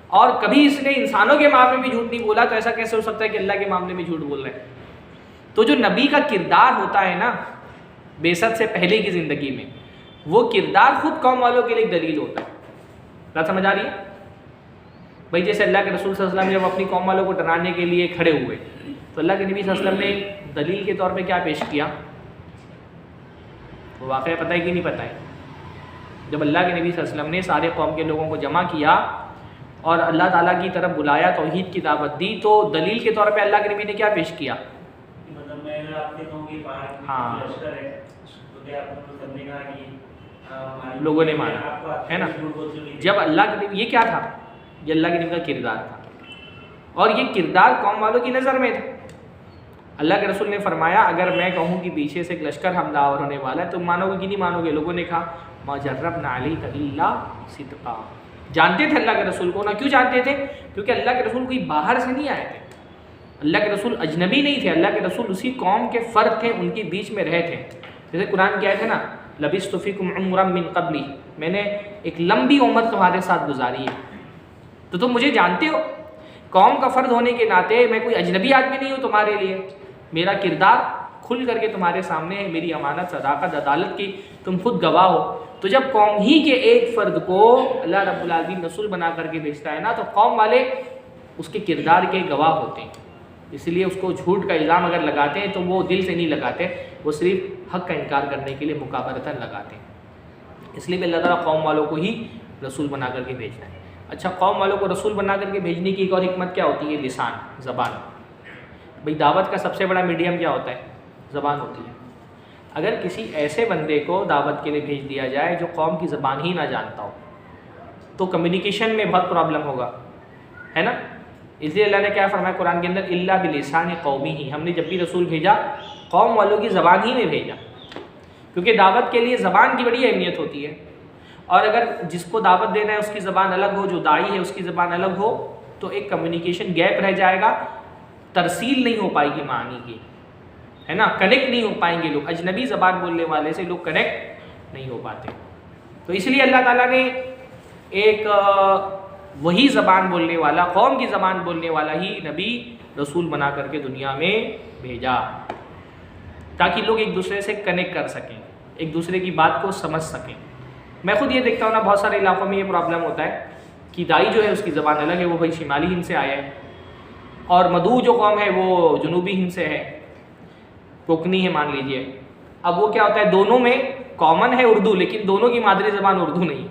اور کبھی اس نے انسانوں کے معاملے میں جھوٹ نہیں بولا، تو ایسا کیسے ہو سکتا ہے کہ اللہ کے معاملے میں جھوٹ بول رہے ہیں؟ تو جو نبی کا کردار ہوتا ہے نا بعثت سے پہلے کی زندگی میں، وہ کردار خود قوم والوں کے لیے ایک دلیل ہوتا ہے۔ بات سمجھ آ رہی ہے بھائی؟ جیسے اللہ کے رسول صلی اللہ علیہ وسلم جب اپنی قوم والوں کو ڈرانے کے لیے کھڑے ہوئے تو اللہ کے نبی صلی اللہ علیہ وسلم نے دلیل کے طور پہ کیا پیش کیا؟ وہ واقعہ پتہ ہے کہ نہیں پتہ ہے؟ جب اللہ کے نبی صلی اللہ علیہ وسلم نے سارے قوم کے لوگوں کو جمع کیا اور اللہ تعالیٰ کی طرف بلایا، توحید کی دعوت دی، تو دلیل کے طور پہ اللہ کے نبی نے کیا پیش کیا؟ مطلب میں اگر آپ کے کہوں کہ ہاں لشکر ہے تو کیا آپ کو سب نے کہا کہ لوگوں نے مانا ہے نا؟ جب اللہ کے نبی، یہ کیا تھا؟ یہ اللہ کے نبی کا کردار تھا، اور یہ کردار قوم والوں کی نظر میں تھا۔ اللہ کے رسول نے فرمایا اگر میں کہوں کہ پیچھے سے ایک لشکر حملہ آور ہونے والا ہے، تم مانو گے کہ نہیں مانو گے؟ لوگوں نے کہا ما جربنا علیک الا صدقا۔ جانتے تھے اللہ کے رسول کو نا، کیوں جانتے تھے؟ کیونکہ اللہ کے رسول کوئی باہر سے نہیں آئے تھے، اللہ کے رسول اجنبی نہیں تھے، اللہ کے رسول اسی قوم کے فرد تھے، ان کے بیچ میں رہے تھے۔ جیسے قرآن کی آیت ہے نا لبثت فیکم عمرا من قبلی، میں نے ایک لمبی عمر تمہارے ساتھ گزاری ہے، تو تم مجھے جانتے ہو۔ قوم کا فرد ہونے کے ناطے میں کوئی اجنبی آدمی نہیں ہوں تمہارے لیے، میرا کردار کھل کر کے تمہارے سامنے ہے، میری امانت، صداقت، عدالت کی تم خود گواہ ہو۔ تو جب قوم ہی کے ایک فرد کو اللہ رب العالمین رسول بنا کر کے بھیجتا ہے نا، تو قوم والے اس کے کردار کے گواہ ہوتے ہیں، اس لیے اس کو جھوٹ کا الزام اگر لگاتے ہیں تو وہ دل سے نہیں لگاتے، وہ صرف حق کا انکار کرنے کے لیے مکابرتاً لگاتے ہیں۔ اس لیے کہ اللہ تعالیٰ قوم والوں کو ہی رسول بنا کر کے بھیجتا ہے۔ اچھا، قوم والوں کو رسول بنا کر کے بھیجنے کی ایک اور حکمت کیا ہوتی ہے؟ لسان، زبان۔ بھئی دعوت کا سب سے بڑا میڈیم کیا ہوتا ہے؟ زبان ہوتی ہے۔ اگر کسی ایسے بندے کو دعوت کے لیے بھیج دیا جائے جو قوم کی زبان ہی نہ جانتا ہو تو کمیونیکیشن میں بہت پرابلم ہوگا، ہے نا؟ اس لیے اللہ نے کیا فرمایا قرآن کے اندر الا بلسان قومی ہی، ہم نے جب بھی رسول بھیجا قوم والوں کی زبان ہی میں بھیجا، کیونکہ دعوت کے لیے زبان کی بڑی اہمیت ہوتی ہے، اور اگر جس کو دعوت دینا ہے اس کی زبان الگ ہو، جو داعی ہے اس کی زبان الگ ہو، تو ایک کمیونیکیشن گیپ رہ جائے گا، ترسیل نہیں ہو پائے گی معنی کی، ہے نا؟ کنیکٹ نہیں ہو پائیں گے لوگ، اجنبی زبان بولنے والے سے لوگ کنیکٹ نہیں ہو پاتے۔ تو اس لیے اللہ تعالیٰ نے ایک وہی زبان بولنے والا، قوم کی زبان بولنے والا ہی نبی رسول بنا کر کے دنیا میں بھیجا، تاکہ لوگ ایک دوسرے سے کنیکٹ کر سکیں، ایک دوسرے کی بات کو سمجھ سکیں۔ میں خود یہ دیکھتا ہوں نا، بہت سارے علاقوں میں یہ پرابلم ہوتا ہے کہ داعی جو ہے اس کی زبان الگ ہے، وہ بھائی شمالی ہند سے آیا ہے، اور مدعو جو قوم ہے وہ جنوبی ہند سے ہے، کوکنی ہے مان لیجئے. اب وہ کیا ہوتا ہے، دونوں میں کامن ہے اردو، لیکن دونوں کی مادری زبان اردو نہیں.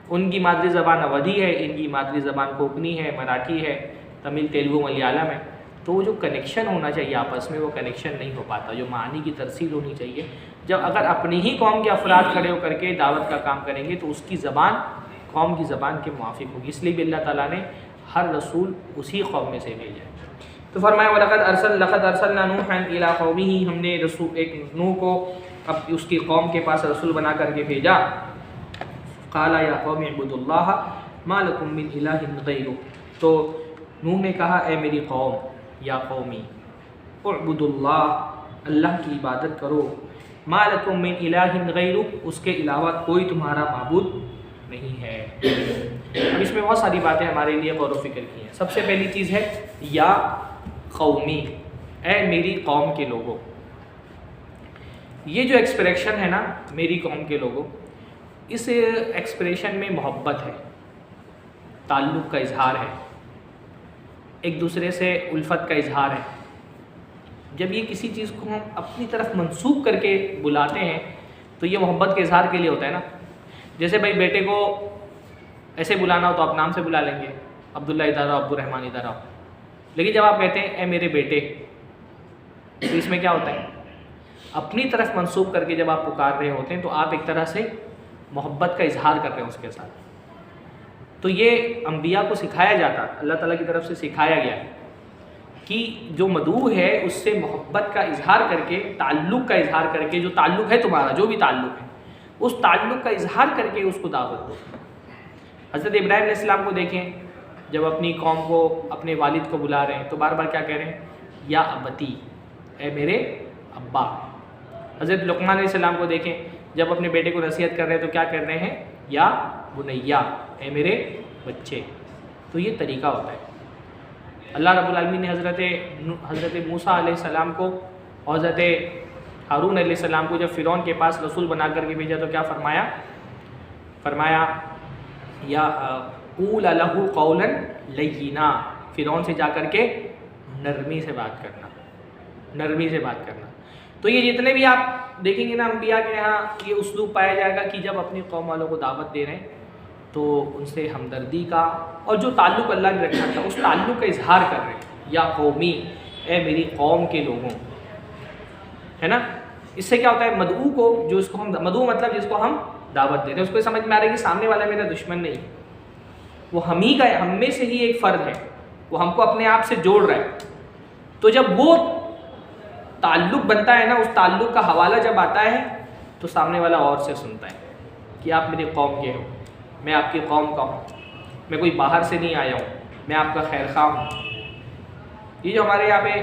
ان کی مادری زبان اودھی ہے، ان کی مادری زبان کوکنی ہے، مراٹھی ہے، تمل، تیلگو، ملیالم ہے. تو وہ جو کنیکشن ہونا چاہیے آپس میں وہ کنیکشن نہیں ہو پاتا، جو معانی کی ترسیل ہونی چاہیے. جب اگر اپنی ہی قوم کے افراد کھڑے ہو کر کے دعوت کا کام کریں گے تو اس کی زبان قوم کی زبان کے موافق ہوگی. اس لیے بھی اللہ تعالیٰ نے ہر رسول اسی قوم میں سے بھیجا. تو فرمایا لقد ارسلنا نوحا الی قومہ، ہم نے رسول ایک نوح کو اب اس کی قوم کے پاس رسول بنا کر کے بھیجا. قال یا قوم اعبدوا اللہ ما لکم من الہ غیرہ، تو نوح نے کہا اے میری قوم، یا قومی اعبدوا اللہ، اللہ کی عبادت کرو، ما لکم من الہ غیرہ، اس کے علاوہ کوئی تمہارا معبود نہیں ہے. اب اس میں بہت ساری باتیں ہمارے لیے غور و فکر کی ہیں. سب سے پہلی چیز ہے یا قومی، اے میری قوم کے لوگوں. یہ جو ایکسپریشن ہے نا میری قوم کے لوگوں، اس ایکسپریشن میں محبت ہے، تعلق کا اظہار ہے، ایک دوسرے سے الفت کا اظہار ہے. جب یہ کسی چیز کو ہم اپنی طرف منسوب کر کے بلاتے ہیں تو یہ محبت کے اظہار کے لیے ہوتا ہے نا. جیسے بھائی بیٹے کو ایسے بلانا ہو تو آپ نام سے بلا لیں گے، عبداللہ ادھر آؤ، عبد الرحمن ادھر آؤ. لیکن جب آپ کہتے ہیں اے میرے بیٹے، تو اس میں کیا ہوتا ہے، اپنی طرف منسوب کر کے جب آپ پکار رہے ہوتے ہیں تو آپ ایک طرح سے محبت کا اظہار کر رہے ہیں اس کے ساتھ. تو یہ انبیاء کو سکھایا جاتا، اللہ تعالیٰ کی طرف سے سکھایا گیا کہ جو مدعو ہے اس سے محبت کا اظہار کر کے، تعلق کا اظہار کر کے، جو تعلق ہے تمہارا، جو بھی تعلق ہے اس تعلق کا اظہار کر کے اس کو دعوت دو. حضرت ابراہیم علیہ السلام کو دیکھیں، جب اپنی قوم کو، اپنے والد کو بلا رہے ہیں تو بار بار کیا کہہ رہے ہیں، یا ابتی، اے میرے ابا. حضرت لقمان علیہ السلام کو دیکھیں، جب اپنے بیٹے کو نصیحت کر رہے ہیں تو کیا کر رہے ہیں، یا بنیا، اے میرے بچے. تو یہ طریقہ ہوتا ہے. اللہ رب العالمین نے حضرت موسیٰ علیہ السلام کو اور حضرت ہارون علیہ السلام کو جب فرعون کے پاس رسول بنا کر کے بھیجا تو کیا فرمایا یا قول لہ قولا لینا، فرعون سے جا کر کے نرمی سے بات کرنا. تو یہ جتنے بھی آپ دیکھیں گے نا انبیاء کے یہاں یہ اسلوب پایا جائے گا کہ جب اپنی قوم والوں کو دعوت دے رہے ہیں تو ان سے ہمدردی کا اور جو تعلق اللہ نے رکھا تھا اس تعلق کا اظہار کر رہے ہیں. یا قومی، اے میری قوم کے لوگوں، ہے نا. اس سے کیا ہوتا ہے، مدعو کو، جو اس کو ہم مدعو مطلب جس کو ہم دعوت دے رہے ہیں، اس کو سمجھ میں آ رہا ہے کہ سامنے والا میرا دشمن نہیں، وہ ہم ہی کا ہے، ہم میں سے ہی ایک فرد ہے، وہ ہم کو اپنے آپ سے جوڑ رہا ہے. تو جب وہ تعلق بنتا ہے نا، اس تعلق کا حوالہ جب آتا ہے تو سامنے والا اور سے سنتا ہے کہ آپ میری قوم کے ہو، میں آپ کی قوم کا ہوں، میں کوئی باہر سے نہیں آیا ہوں، میں آپ کا خیر خواہ ہوں. یہ جو ہمارے یہاں پہ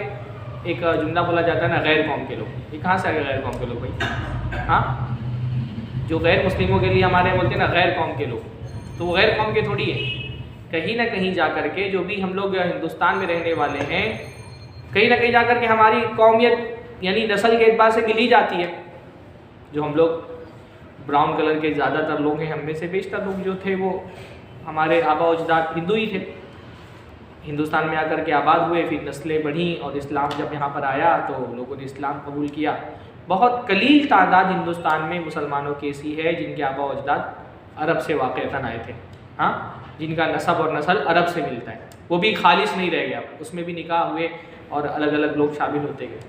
ایک جملہ بولا جاتا ہے نا، غیر قوم کے لوگ، یہ کہاں سے آ گئے غیر قوم کے لوگ بھائی؟ ہاں، جو غیر مسلموں کے لیے ہمارے بولتے ہیں نا غیر قوم کے لوگ، تو وہ غیر قوم کے تھوڑی ہیں. کہیں نہ کہیں جا کر کے جو بھی ہم لوگ ہندوستان میں رہنے والے ہیں، کہیں نہ کہیں جا کر کے ہماری قومیت یعنی نسل کے اعتبار سے ملی جاتی ہے. جو ہم لوگ براؤن کلر کے زیادہ تر لوگ ہیں، ہم میں سے بیشتر لوگ جو تھے وہ ہمارے آبا و اجداد ہندو ہی تھے. ہندوستان میں آ کر کے آباد ہوئے، پھر نسلیں بڑھیں اور اسلام جب یہاں پر آیا تو لوگوں نے اسلام قبول کیا. بہت قلیل تعداد ہندوستان میں مسلمانوں کی ایسی ہے جن کے آبا و اجداد عرب سے واقعتاً آئے تھے، ہاں، جن کا نسب اور نسل عرب سے ملتا ہے. وہ بھی خالص نہیں رہ گیا، اس میں بھی نکاح ہوئے اور الگ الگ لوگ شامل ہوتے گئے.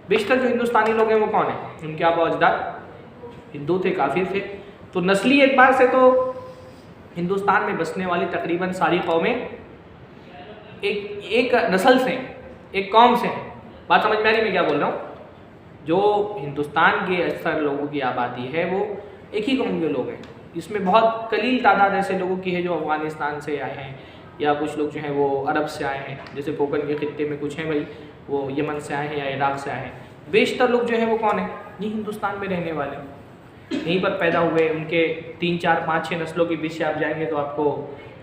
بیشتر جو ہندوستانی لوگ ہیں وہ کون ہیں، ان کے آبا و اجداد ہندو تھے، کافر تھے. تو نسلی اعتبار سے تو ہندوستان میں بسنے والی تقریباً ساری قومیں ایک نسل سے، ایک قوم سے ہیں. بات سمجھ میں آ رہی میں کیا بول رہا ہوں؟ جو ہندوستان کے اکثر لوگوں کی آبادی ہے وہ ایک ہی قوم کے لوگ ہیں. اس میں بہت قلیل تعداد ایسے لوگوں کی ہے جو افغانستان سے آئے ہیں، یا کچھ لوگ جو ہیں وہ عرب سے آئے ہیں، جیسے کوکن کے خطے میں کچھ ہیں بھائی وہ یمن سے آئے ہیں یا عراق سے آئے ہیں. بیشتر لوگ جو ہیں وہ کون ہیں، یہ ہندوستان میں رہنے والے ہیں، یہیں پر پیدا ہوئے. ان کے 3 4 5 6 نسلوں کے بیچ سے آپ جائیں گے تو آپ کو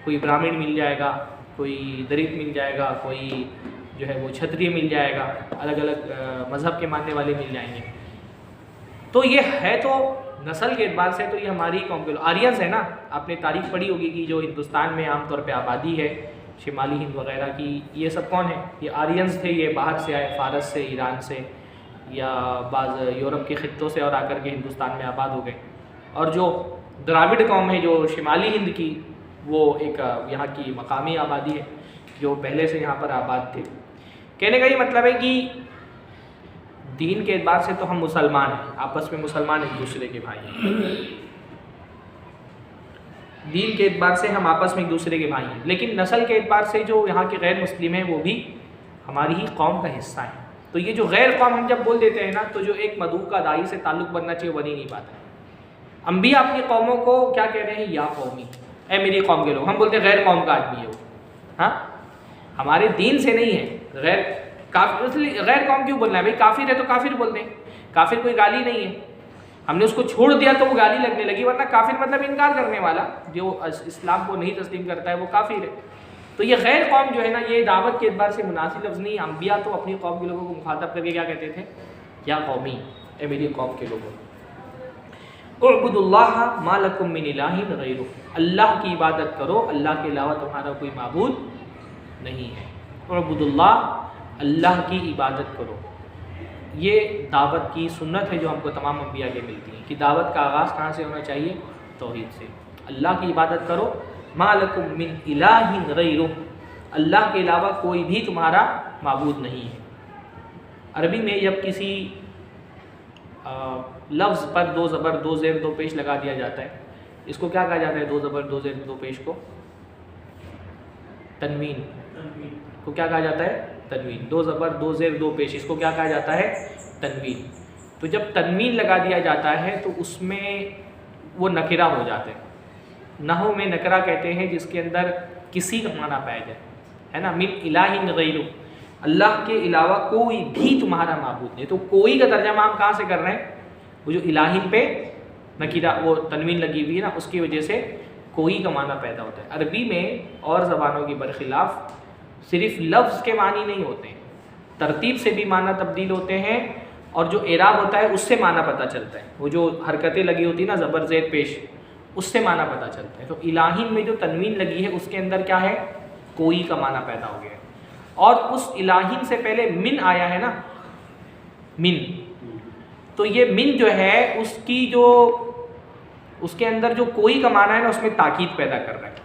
کوئی براہمن مل جائے گا، کوئی دلت مل جائے گا، کوئی جو ہے وہ چھتری مل جائے گا، الگ الگ مذہب کے ماننے والے مل جائیں گے. تو یہ ہے تو نسل کے اعتبار سے تو یہ ہماری قوم کے لوگ آرینس ہے نا. آپ نے تاریخ پڑھی ہوگی کہ جو ہندوستان میں عام طور پہ آبادی ہے شمالی ہند وغیرہ کی، یہ سب کون ہیں؟ یہ آرینز تھے، یہ باہر سے آئے، فارس سے، ایران سے یا بعض یورپ کے خطوں سے اور آ کر کے ہندوستان میں آباد ہو گئے. اور جو دراوڑ قوم ہے جو شمالی ہند کی، وہ ایک یہاں کی مقامی آبادی ہے جو پہلے سے یہاں پر آباد تھے. کہنے کا یہ مطلب ہے کہ دین کے اعتبار سے تو ہم مسلمان ہیں، آپس میں مسلمان ایک دوسرے کے بھائی ہیں، دین کے اعتبار سے ہم آپس میں ایک دوسرے کے بھائی ہیں، لیکن نسل کے اعتبار سے جو یہاں کے غیر مسلم ہیں وہ بھی ہماری ہی قوم کا حصہ ہیں. تو یہ جو غیر قوم ہم جب بول دیتے ہیں نا، تو جو ایک مدعو کا داعی سے تعلق بننا چاہیے وہ بن ہی نہیں پاتا ہے. انبیاء اپنی قوموں کو کیا کہہ رہے ہیں؟ یا قومی، اے میری قوم کے لوگ. ہم بولتے ہیں غیر قوم کا آدمی ہے وہ، ہاں ہمارے دین سے نہیں ہے. غیر کافر، غیر قوم کیوں بولنا ہے بھائی؟ کافر ہے تو کافر بولتے ہیں، کافر کوئی گالی نہیں ہے. ہم نے اس کو چھوڑ دیا تو وہ گالی لگنے لگی، ورنہ کافر مطلب انکار کرنے والا، جو اسلام کو نہیں تسلیم کرتا ہے وہ کافر ہے. تو یہ غیر قوم جو ہے نا، یہ دعوت کے اعتبار سے مناسب لفظ نہیں. انبیاء تو اپنی قوم کے لوگوں کو مخاطب کر کے کیا کہتے تھے؟ یا قومی، اے میری قوم کے لوگوں. اعبدوا اللہ ما لکم من الہ غیرہ، اللہ کی عبادت کرو، اللہ کے علاوہ تمہارا کوئی معبود نہیں ہے. اعبدوا اللہ، اللہ کی عبادت کرو. یہ دعوت کی سنت ہے جو ہم کو تمام انبیاء کے ملتی ہیں کہ دعوت کا آغاز کہاں سے ہونا چاہیے؟ توحید سے. اللہ کی عبادت کرو. ما لکم من الہ غیرہ، اللہ کے علاوہ کوئی بھی تمہارا معبود نہیں ہے. عربی میں جب کسی لفظ پر دو زبر دو زیر دو پیش لگا دیا جاتا ہے، اس کو کیا کہا جاتا ہے؟ دو زبر دو زیر دو پیش کو تنوین کو کیا کہا جاتا ہے؟ تنوین. دو زبر دو زیر دو پیش، اس کو کیا کہا جاتا ہے؟ تنوین. تو جب تنوین لگا دیا جاتا ہے تو اس میں وہ نکرہ ہو جاتے ہیں. نحو میں نکرہ کہتے ہیں جس کے اندر کسی کا معنی پایا جائے، ہے نا. من الہ غیرہ، اللہ کے علاوہ کوئی بھی تمہارا معبود نہیں. تو کوئی کا ترجمہ ہم کہاں سے کر رہے ہیں؟ وہ جو الہ پہ نکرہ وہ تنوین لگی ہوئی ہے نا، اس کی وجہ سے کوئی کا معنی پیدا ہوتا ہے. عربی میں اور زبانوں کے برخلاف صرف لفظ کے معنی نہیں ہوتے ہیں، ترتیب سے بھی معنی تبدیل ہوتے ہیں، اور جو اعراب ہوتا ہے اس سے معنی پتہ چلتا ہے. وہ جو حرکتیں لگی ہوتی ہیں نا، زبر زیر پیش، اس سے معنی پتہ چلتا ہے. تو الہین میں جو تنوین لگی ہے اس کے اندر کیا ہے؟ کوئی کا معنی پیدا ہو گیا ہے. اور اس الہین سے پہلے من آیا ہے نا، من. تو یہ من جو ہے اس کی جو اس کے اندر جو کوئی کا معنی ہے نا، اس میں تاکید پیدا کر رہا ہے.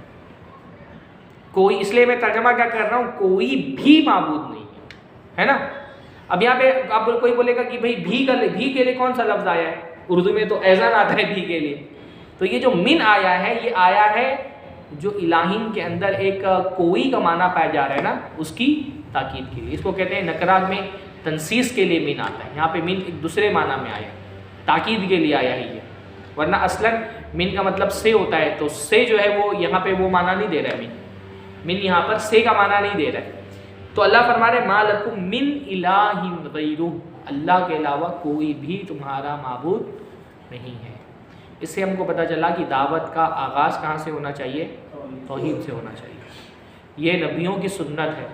کوئی، اس لیے میں ترجمہ کیا کر رہا ہوں؟ کوئی بھی معبود نہیں ہے نا. اب یہاں پہ آپ کوئی بولے گا کہ بھائی بھی کے لیے کون سا لفظ آیا ہے؟ اردو میں تو ایزان آتا ہے بھی کے لیے. تو یہ جو من آیا ہے، یہ آیا ہے جو الہین کے اندر ایک کوئی کا معنی پایا جا رہا ہے نا، اس کی تاکید کے لیے. اس کو کہتے ہیں نکرہ میں تنسیس کے لیے من آتا ہے. یہاں پہ من ایک دوسرے معنی میں آیا، تاکید کے لیے آیا ہی ہے. ورنہ اصلاً من کا مطلب سے ہوتا ہے، تو سے جو ہے وہ یہاں پہ وہ معنی نہیں دے رہا ہے. من یہاں پر سے کا معنی نہیں دے رہا ہے. تو اللہ فرما رہے ما لکم من الہ غیرہ، اللہ کے علاوہ کوئی بھی تمہارا معبود نہیں ہے. اس سے ہم کو پتہ چلا کہ دعوت کا آغاز کہاں سے ہونا چاہیے؟ توحید سے ہونا چاہیے. یہ نبیوں کی سنت ہے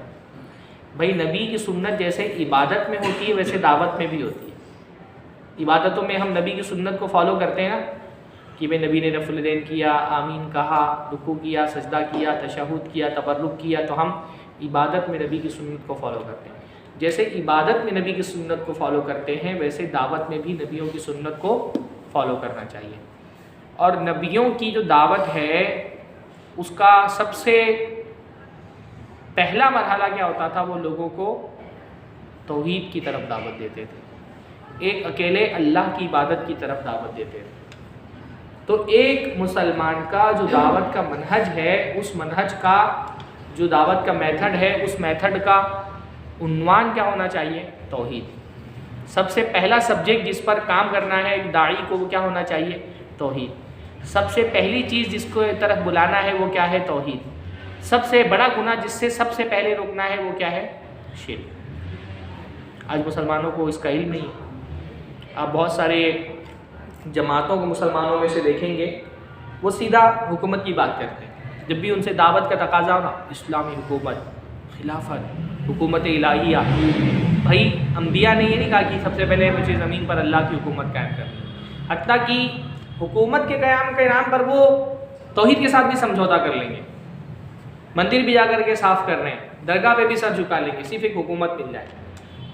بھائی. نبی کی سنت جیسے عبادت میں ہوتی ہے ویسے دعوت میں بھی ہوتی ہے. عبادتوں میں ہم نبی کی سنت کو فالو کرتے ہیں نا، کہ بھائی نبی نے رفع الیدین کیا، آمین کہا، رکوع کیا، سجدہ کیا، تشہد کیا، تبرک کیا، تو ہم عبادت میں نبی کی سنت کو فالو کرتے ہیں. جیسے عبادت میں نبی کی سنت کو فالو کرتے ہیں ویسے دعوت میں بھی نبیوں کی سنت کو فالو کرنا چاہیے. اور نبیوں کی جو دعوت ہے اس کا سب سے پہلا مرحلہ کیا ہوتا تھا؟ وہ لوگوں کو توحید کی طرف دعوت دیتے تھے، ایک اکیلے اللہ کی عبادت کی طرف دعوت دیتے تھے. تو ایک مسلمان کا جو دعوت کا منہج ہے، اس منہج کا جو دعوت کا میتھڈ ہے، اس میتھڈ کا عنوان کیا ہونا چاہیے؟ توحید. سب سے پہلا سبجیکٹ جس پر کام کرنا ہے ایک داعی کو، وہ کیا ہونا چاہیے؟ توحید. سب سے پہلی چیز جس کو طرف بلانا ہے وہ کیا ہے؟ توحید. سب سے بڑا گناہ جس سے سب سے پہلے روکنا ہے وہ کیا ہے؟ شرک. آج مسلمانوں کو اس کا علم نہیں ہے. آپ بہت سارے جماعتوں کو مسلمانوں میں سے دیکھیں گے، وہ سیدھا حکومت کی بات کرتے ہیں. جب بھی ان سے دعوت کا تقاضا ہو نا، اسلامی حکومت، خلافت، حکومت الہیہ. بھائی انبیاء نے یہ نہیں کہا کہ سب سے پہلے مجھے زمین پر اللہ کی حکومت قائم کرنی. حتیٰ کہ حکومت کے قیام کے نام پر وہ توحید کے ساتھ بھی سمجھوتا کر لیں گے. مندر بھی جا کر کے صاف کر رہے ہیں، درگاہ پہ بھی سر جھکا لیں گے صرف ایک حکومت مل جائے۔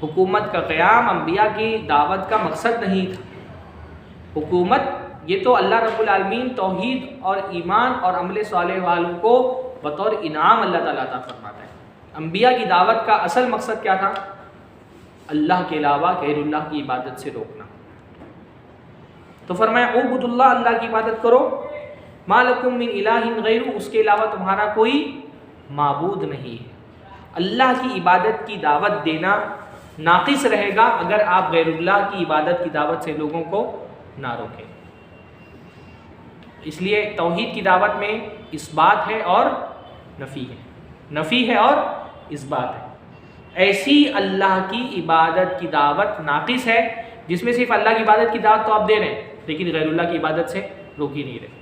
حکومت کا قیام انبیاء کی دعوت کا مقصد نہیں تھا۔ حکومت یہ تو اللہ رب العالمین توحید اور ایمان اور عمل صالح والوں کو بطور انعام اللہ تعالیٰ عطا فرماتا ہے۔ انبیاء کی دعوت کا اصل مقصد کیا تھا؟ اللہ کے علاوہ غیر اللہ کی عبادت سے روکنا۔ تو فرمایا اعبد اللہ، اللہ کی عبادت کرو، ما لکم من الہ غیرہ، اس کے علاوہ تمہارا کوئی معبود نہیں ہے۔ اللہ کی عبادت کی دعوت دینا ناقص رہے گا اگر آپ غیر اللہ کی عبادت کی دعوت سے لوگوں کو نہ روکیں۔ اس لیے توحید کی دعوت میں اس بات ہے اور نفی ہے، نفی ہے اور اس بات ہے۔ ایسی اللہ کی عبادت کی دعوت ناقص ہے جس میں صرف اللہ کی عبادت کی دعوت تو آپ دے رہے ہیں لیکن غیر اللہ کی عبادت سے روک ہی نہیں رہے۔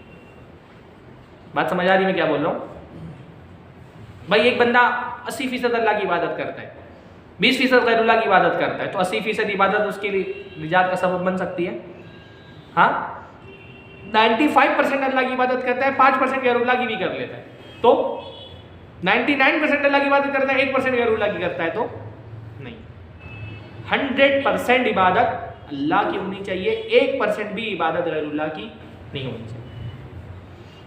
بات سمجھ آ رہی میں کیا بول رہا ہوں؟ بھائی ایک بندہ 80% اللہ کی عبادت کرتا ہے، 20% غیر اللہ کی عبادت کرتا ہے، تو 80% عبادت اس کے لیے نجات کا سبب بن سکتی ہے؟ ہاں 95% اللہ کی عبادت کرتا ہے، 5% غیر اللہ کی بھی کر لیتا ہے، تو 99% اللہ کی عبادت کرتا ہے، 1% غیر اللہ کی کرتا ہے تو نہیں۔ 100% عبادت اللہ کی ہونی چاہیے، 1% بھی عبادت غیر اللہ کی نہیں ہونی چاہیے۔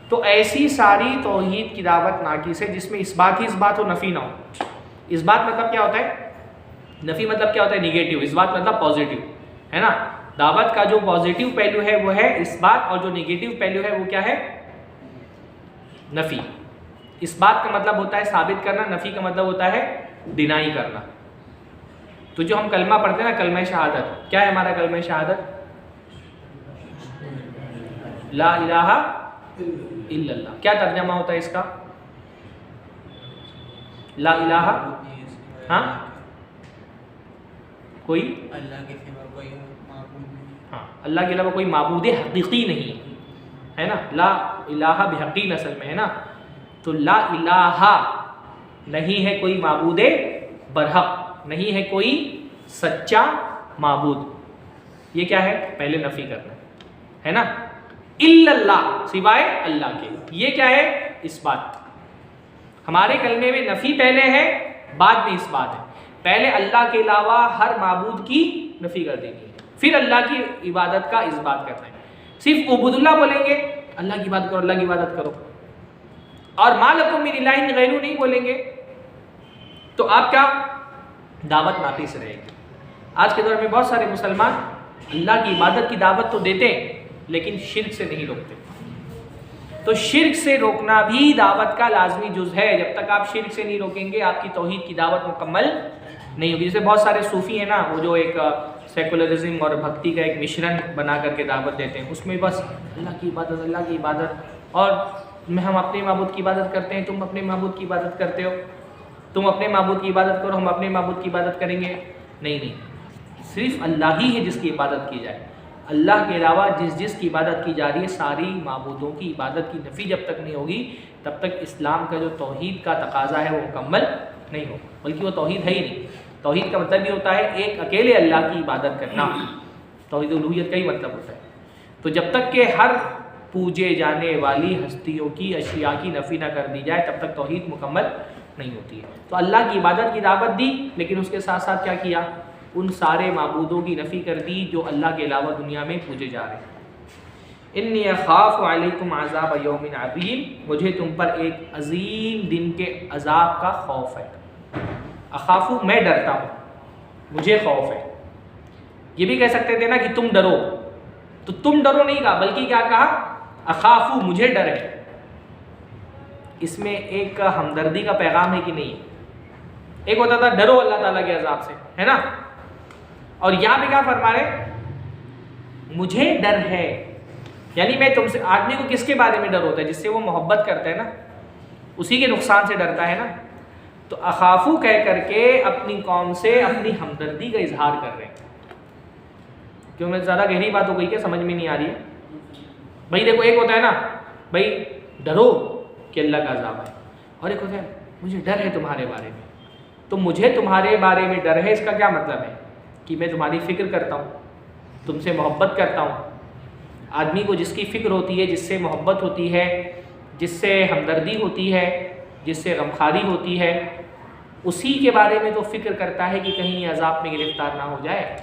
تو ایسی ساری توحید کی دعوت ناقص ہے جس میں اس بات ہی اس بات ہو، نفی نہ ہو۔ اس بات مطلب کیا ہوتا ہے؟ نفی مطلب کیا ہوتا ہے؟ نگیٹو۔ اس بات مطلب پازیٹیو ہے نا۔ دعوت کا جو پازیٹیو پہلو ہے وہ ہے اس بات، اور جو نگیٹو پہلو ہے وہ کیا ہے؟ نفی۔ اس بات کا مطلب ہوتا ہے ثابت کرنا، نفی کا مطلب ہوتا ہے ڈینائی کرنا۔ تو جو ہم کلمہ پڑھتے ہیں نا، کلمہ شہادت، کیا ہے ہمارا کلمہ شہادت؟ لا الہ الا اللہ۔ کیا ترجمہ ہوتا ہے اس کا؟ لا الہ، ہاں کوئی اللہ کے سوا کوئی معبود نہیں، ہاں اللہ کے علاوہ کوئی معبود حقیقی نہیں ہے نا۔ لا الہ بحقین اصل میں ہے نا، تو لا الہ نہیں ہے کوئی معبود برحق، نہیں ہے کوئی سچا معبود۔ یہ کیا ہے؟ پہلے نفی کرنا ہے نا۔ الا اللہ، سوائے اللہ کے، یہ کیا ہے؟ اس بات۔ ہمارے کلمے میں نفی پہلے ہے، بعد میں اس بات ہے۔ پہلے اللہ کے علاوہ ہر معبود کی نفی کر دینی ہے، پھر اللہ کی عبادت کا اس بات کرنا ہے۔ صرف عبد اللہ بولیں گے، اللہ کی عبادت کرو، اللہ کی عبادت کرو، اور ما لکم من الہ غیرہ نہیں بولیں گے تو آپ کا دعوت ناقص رہے گی۔ آج کے دور میں بہت سارے مسلمان اللہ کی عبادت کی دعوت تو دیتے ہیں لیکن شرک سے نہیں روکتے۔ تو شرک سے روکنا بھی دعوت کا لازمی جز ہے۔ جب تک آپ شرک سے نہیں روکیں گے آپ کی توحید کی دعوت مکمل نہیں ہوگی۔ جیسے بہت سارے صوفی ہیں نا، وہ جو ایک سیکولرزم اور بھکتی کا ایک مشرن بنا کر کے دعوت دیتے ہیں، اس میں بس اللہ کی عبادت، اللہ کی عبادت، اور ہم اپنے معبود کی عبادت کرتے ہیں، تم اپنے معبود کی عبادت کرتے ہو، تم اپنے معبود کی عبادت کرو، ہم اپنے معبود کی عبادت کریں گے۔ نہیں، صرف اللہ ہی ہے جس کی عبادت کی جائے۔ اللہ کے علاوہ جس کی عبادت کی جا رہی ہے، ساری معبودوں کی عبادت کی نفی جب تک نہیں ہوگی تب تک اسلام کا جو توحید کا تقاضا ہے وہ مکمل نہیں ہوگا، بلکہ وہ توحید ہے ہی نہیں۔ توحید کا مطلب یہ ہوتا ہے ایک اکیلے اللہ کی عبادت کرنا، توحید الوہیت کا ہی مطلب ہوتا ہے۔ تو جب تک کہ ہر پوجے جانے والی ہستیوں کی، اشیاء کی نفی نہ کر دی جائے تب تک توحید مکمل نہیں ہوتی ہے۔ تو اللہ کی عبادت کی دعوت دی، لیکن اس کے ساتھ ساتھ کیا کیا؟ ان سارے معبودوں کی نفی کر دی جو اللہ کے علاوہ دنیا میں پوجے جا رہے ہیں۔ انی اخاف علیکم عذاب یوم عظیم، مجھے تم پر ایک عظیم دن کے عذاب کا خوف ہے۔ اخاف، میں ڈرتا ہوں، مجھے خوف ہے۔ یہ بھی کہہ سکتے تھے نا کہ تم ڈرو، تو تم ڈرو نہیں کہا، بلکہ کیا کہا؟ اخاف، مجھے ڈر ہے۔ اس میں ایک ہمدردی کا پیغام ہے کہ نہیں؟ ایک ہوتا تھا ڈرو اللہ تعالیٰ کے عذاب سے، ہے نا، اور یہاں پہ کیا فرما رہے؟ مجھے ڈر ہے، یعنی میں تم سے، آدمی کو کس کے بارے میں ڈر ہوتا ہے؟ جس سے وہ محبت کرتا ہے نا، اسی کے نقصان سے ڈرتا ہے نا۔ تو اخافو کہہ کر کے اپنی قوم سے اپنی ہمدردی کا اظہار کر رہے ہیں۔ کیوں میں زیادہ گہری بات ہو گئی کہ سمجھ میں نہیں آ رہی ہے؟ بھائی دیکھو، ایک ہوتا ہے نا بھائی ڈرو کہ اللہ کا عذاب ہے، اور ایک ہوتا ہے مجھے ڈر ہے تمہارے بارے میں۔ تو مجھے تمہارے بارے میں ڈر ہے، اس کا کیا مطلب ہے؟ کہ میں تمہاری فکر کرتا ہوں، تم سے محبت کرتا ہوں۔ آدمی کو جس کی فکر ہوتی ہے، جس سے محبت ہوتی ہے، جس سے ہمدردی ہوتی ہے، جس سے غمخواری ہوتی ہے، اسی کے بارے میں تو فکر کرتا ہے کہ کہیں یہ عذاب میں گرفتار نہ ہو جائے۔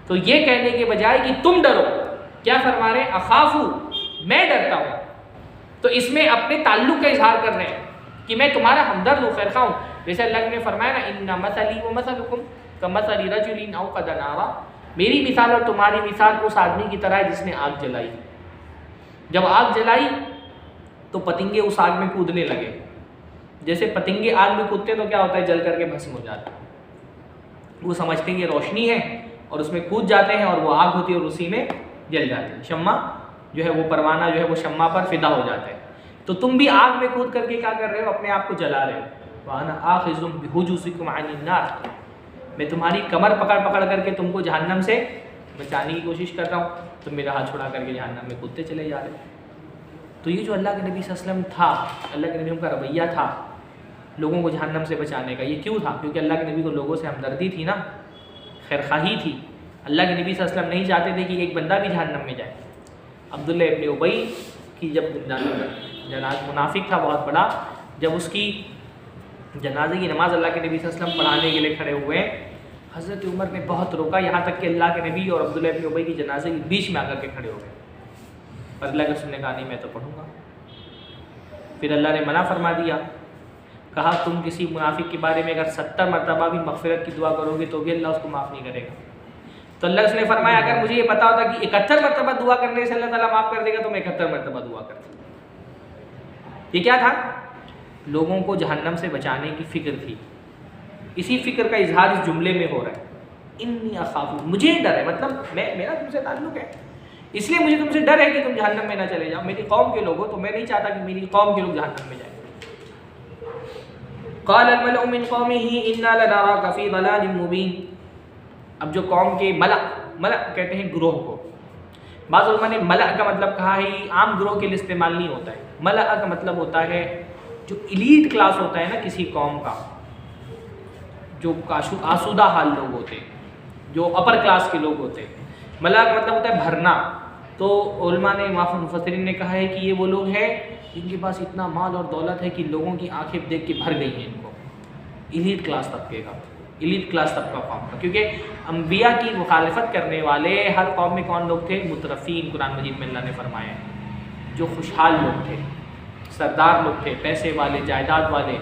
تو یہ کہنے کے بجائے کہ تم ڈرو، کیا فرما رہے ہیں؟ اخافو، میں ڈرتا ہوں۔ تو اس میں اپنے تعلق کا اظہار کر رہے ہیں کہ میں تمہارا ہمدرد ہوں، خیر خواہ ہوں۔ جیسے اللہ نے فرمایا نا، ان مثلی و مثلکم کمثل رجل اوقد نارا، میری مثال اور تمہاری مثال اس آدمی کی طرح ہے جس نے آگ جلائی۔ جب آگ جلائی تو پتنگے اس آگ میں کودنے لگے۔ جیسے پتنگے آگ میں کودتے تو کیا ہوتا ہے؟ جل کر کے بھسم ہو جاتا ہے۔ وہ سمجھتے ہیں یہ روشنی ہے اور اس میں کود جاتے ہیں، اور وہ آگ ہوتی ہے اور اسی میں جل جاتے ہیں۔ شمع جو ہے وہ پروانہ جو ہے وہ شمع پر فدا ہو جاتا ہے۔ تو تم بھی آگ میں کود کر کے کیا کر رہے ہو؟ اپنے آپ کو جلا رہے ہو۔ وَأَنَا آخِذٌ بِحُجُزِكُمْ عَنِ النَّارِ، میں تمہاری کمر پکڑ پکڑ کر کے تم کو جہنم سے بچانے کی کوشش کر رہا ہوں، تم میرا ہاتھ چھڑا کر کے جہنم میں کودتے چلے جا رہے ہو۔ تو یہ جو اللہ کے نبی صلی اللہ علیہ وسلم تھا، اللہ کے نبی کا رویہ تھا لوگوں کو جہنم سے بچانے کا، یہ کیوں تھا؟ کیونکہ اللہ کے نبی کو لوگوں سے ہمدردی تھی نا، خیرخواہی تھی۔ اللہ کے نبی صلی اللہ علیہ وسلم نہیں چاہتے تھے کہ ایک بندہ بھی جہنم میں جائے۔ عبداللہ ابن ابی کی جب منافق تھا بہت بڑا، جب اس کی جنازے کی نماز اللہ کے نبی صلی اللہ علیہ وسلم پڑھانے کے لیے کھڑے ہوئے، حضرت عمر نے بہت روکا، یہاں تک کہ اللہ کے نبی اور عبداللہ ابن ابی کی جنازے کے بیچ میں آ کر کے کھڑے ہو گئے۔ اور اللہ کے رسول نے کہا نہیں میں تو پڑھوں گا۔ پھر اللہ نے منع فرما دیا، کہا تم کسی منافق کے بارے میں اگر 70 مرتبہ بھی مغفرت کی دعا کرو گے تو بھی اللہ اس کو معاف نہیں کرے گا۔ تو اللہ اس نے فرمایا اگر مجھے یہ پتا ہوتا کہ 71 مرتبہ دعا کرنے سے اللہ تعالیٰ معاف کر دے گا تو میں 71 مرتبہ دعا کرتا۔ یہ کیا تھا؟ لوگوں کو جہنم سے بچانے کی فکر تھی۔ اسی فکر کا اظہار اس جملے میں ہو رہا ہے، انی اخاف، مجھے ڈر ہے، مطلب میرا تم سے تعلق ہے، اس لیے مجھے تم سے ڈر ہے کہ تم جہنم میں نہ چلے جاؤ، میری قوم کے لوگ ہو، تو میں نہیں چاہتا کہ میری قوم کے لوگ جہنم میں جائیں۔ قال الملأ من قومه انا لنراك في ضلال مبين، اب جو قوم کے ملأ کہتے ہیں گروہ کو، بعض علماء نے ملأ کا مطلب کہا ہے عام گروہ کے لیے استعمال نہیں ہوتا ہے، ملأ کا مطلب ہوتا ہے جو ایلیٹ کلاس ہوتا ہے نا کسی قوم کا، جو آسودہ حال لوگ ہوتے ہیں، جو اپر کلاس کے لوگ ہوتے ہیں۔ ملأ کا مطلب ہوتا ہے بھرنا۔ تو علماء نے مفسرین نے کہا ہے کہ یہ وہ لوگ ہیں جن کے پاس اتنا مال اور دولت ہے کہ لوگوں کی آنکھیں دیکھ کے بھر گئی ہیں ان کو، ایلیٹ کلاس طبقے کا، ایلیٹ کلاس طبقہ قوم کا۔ کیونکہ انبیاء کی مخالفت کرنے والے ہر قوم میں کون لوگ تھے؟ مترفین، قرآن مجید میں اللہ نے فرمایا ہے، جو خوشحال لوگ تھے، سردار لوگ تھے، پیسے والے، جائیداد والے۔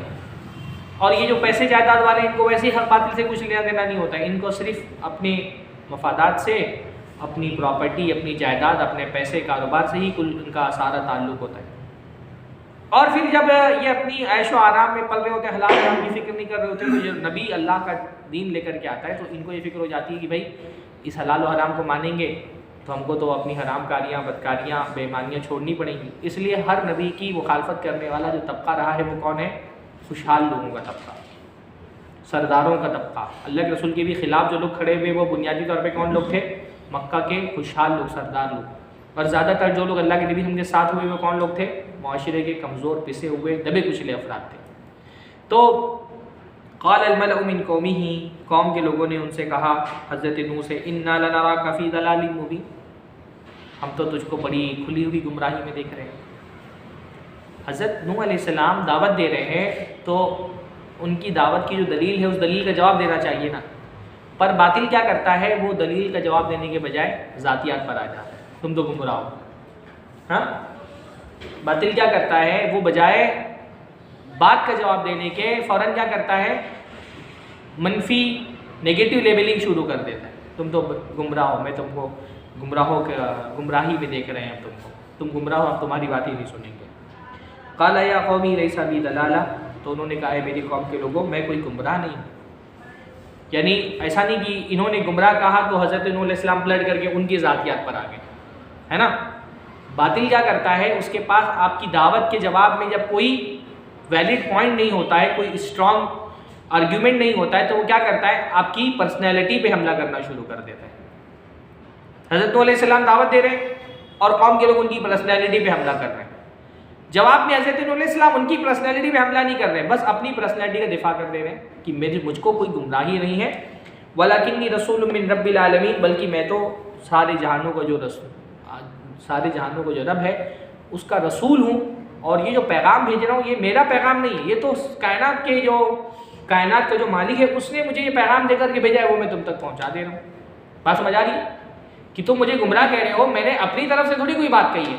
اور یہ جو پیسے جائیداد والے ان کو ویسے ہی حق باطل سے کچھ لینا دینا نہیں ہوتا ہے، ان کو صرف اپنے مفادات سے، اپنی پراپرٹی، اپنی جائیداد، اپنے پیسے، کاروبار سے ہی کل ان کا سارا تعلق ہوتا ہے۔ اور پھر جب یہ اپنی عیش و آرام میں پل رہے ہوتے ہیں، حلال حرام کی فکر نہیں کر رہے ہوتے، تو جب نبی اللہ کا دین لے کر کے آتا ہے تو ان کو یہ فکر ہو جاتی ہے کہ بھائی اس حلال و حرام کو مانیں گے تو ہم کو تو اپنی حرام کاریاں، بدکاریاں، بے ایمانیاں چھوڑنی پڑیں گی۔ اس لیے ہر نبی کی مخالفت کرنے والا جو طبقہ رہا ہے وہ کون ہے؟ خوشحال لوگوں کا طبقہ، سرداروں کا طبقہ۔ اللہ کے رسول کے بھی خلاف جو لوگ کھڑے ہوئے وہ بنیادی طور پہ کون لوگ تھے؟ مکہ کے خوشحال لوگ، سردار لوگ۔ اور زیادہ تر جو لوگ اللہ کے نبی ہم کے ساتھ ہوئے وہ کون لوگ تھے؟ معاشرے کے کمزور، پسے ہوئے، دبے کچلے افراد تھے۔ تو قال الملأ من قومه، قوم کے لوگوں نے ان سے کہا حضرت نوح سے، انا لنراک فی ضلال مبین، ہم تو تجھ کو بڑی کھلی ہوئی گمراہی میں دیکھ رہے ہیں۔ حضرت نوح علیہ السلام دعوت دے رہے ہیں تو ان کی دعوت کی جو دلیل ہے اس دلیل کا جواب دینا چاہیے نا، پر باطل کیا کرتا ہے؟ وہ دلیل کا جواب دینے کے بجائے ذاتیات پر آ جاتا ہے، تم تو گمراہ ہو۔ ہاں، باطل کیا کرتا ہے؟ وہ بجائے بات کا جواب دینے کے فوراً کیا کرتا ہے؟ منفی، نیگیٹو لیبلنگ شروع کر دیتا ہے، تم تو گمراہ ہو، میں تم کو گمراہی میں دیکھ رہے ہیں، تم گمراہ ہو، ہم تمہاری بات ہی نہیں سنیں گے۔ قال یا قومی لیس بی ضلالہ، تو انہوں نے کہا ہے میری قوم کے لوگوں میں کوئی گمراہ نہیں ہوں۔ یعنی ایسا نہیں کہ انہوں نے گمراہ کہا تو حضرت نوح علیہ السلام پلٹ کر کے ان کی ذاتیات پر آ گئے، ہے نا۔ باطل کیا کرتا ہے؟ اس کے پاس آپ کی دعوت کے جواب میں جب کوئی ویلڈ پوائنٹ نہیں ہوتا ہے، کوئی اسٹرانگ آرگیومنٹ نہیں ہوتا ہے، تو وہ کیا کرتا ہے؟ آپ کی پرسنالٹی پہ حملہ کرنا شروع کر دیتا ہے۔ حضرت نوح علیہ السلام دعوت دے رہے ہیں اور قوم کے لوگ ان کی پرسنالٹی پہ حملہ کر رہے ہیں۔ جواب میں حضرت نوح علیہ السلام ان کی پرسنالٹی پہ حملہ نہیں کر رہے ہیں، بس اپنی پرسنالٹی کا دفاع کر دے رہے ہیں کہ مجھ کو کوئی گمراہی نہیں ہے۔ وَلَكِنِّي رَسُولٌ مِّن رَبِّ الْعَالَمِينَ، بلکہ میں تو سارے جہانوں کا جو رب ہے اس کا رسول ہوں، اور یہ جو پیغام بھیج رہا ہوں یہ میرا پیغام نہیں ہے، یہ تو کائنات کا جو مالک ہے اس نے مجھے یہ پیغام دے کر کے بھیجا ہے، وہ میں تم تک پہنچا دے رہا ہوں۔ بات سمجھ آ رہی ہے کہ تم مجھے گمراہ کہہ رہے ہو، میں نے اپنی طرف سے تھوڑی کوئی بات کہی ہے،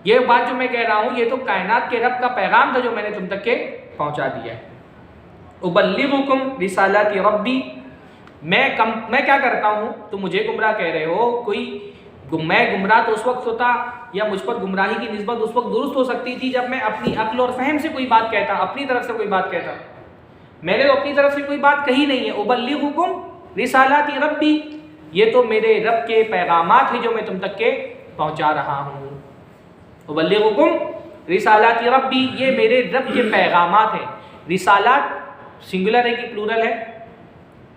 یہ بات جو میں کہہ رہا ہوں یہ تو کائنات کے رب کا پیغام تھا جو میں نے تم تک کے پہنچا دیا ہے۔ ابلغکم رسالات ربی، میں کیا کرتا ہوں، تم مجھے گمراہ کہہ رہے ہو، میں گمراہ تو اس وقت ہوتا یا مجھ پر گمراہی کی نسبت اس وقت درست ہو سکتی تھی جب میں اپنی عقل اور فہم سے کوئی بات کہتا، اپنی طرف سے کوئی بات کہتا، میں نے تو اپنی طرف سے کوئی بات کہی نہیں ہے۔ ابلغکم رسالات ربی، یہ تو میرے رب کے پیغامات ہیں جو میں تم تک کے پہنچا رہا ہوں۔ ابلغکم رسالات ربی، یہ میرے رب کے پیغامات ہیں۔ رسالات سنگولر ہے کہ پلورل ہے؟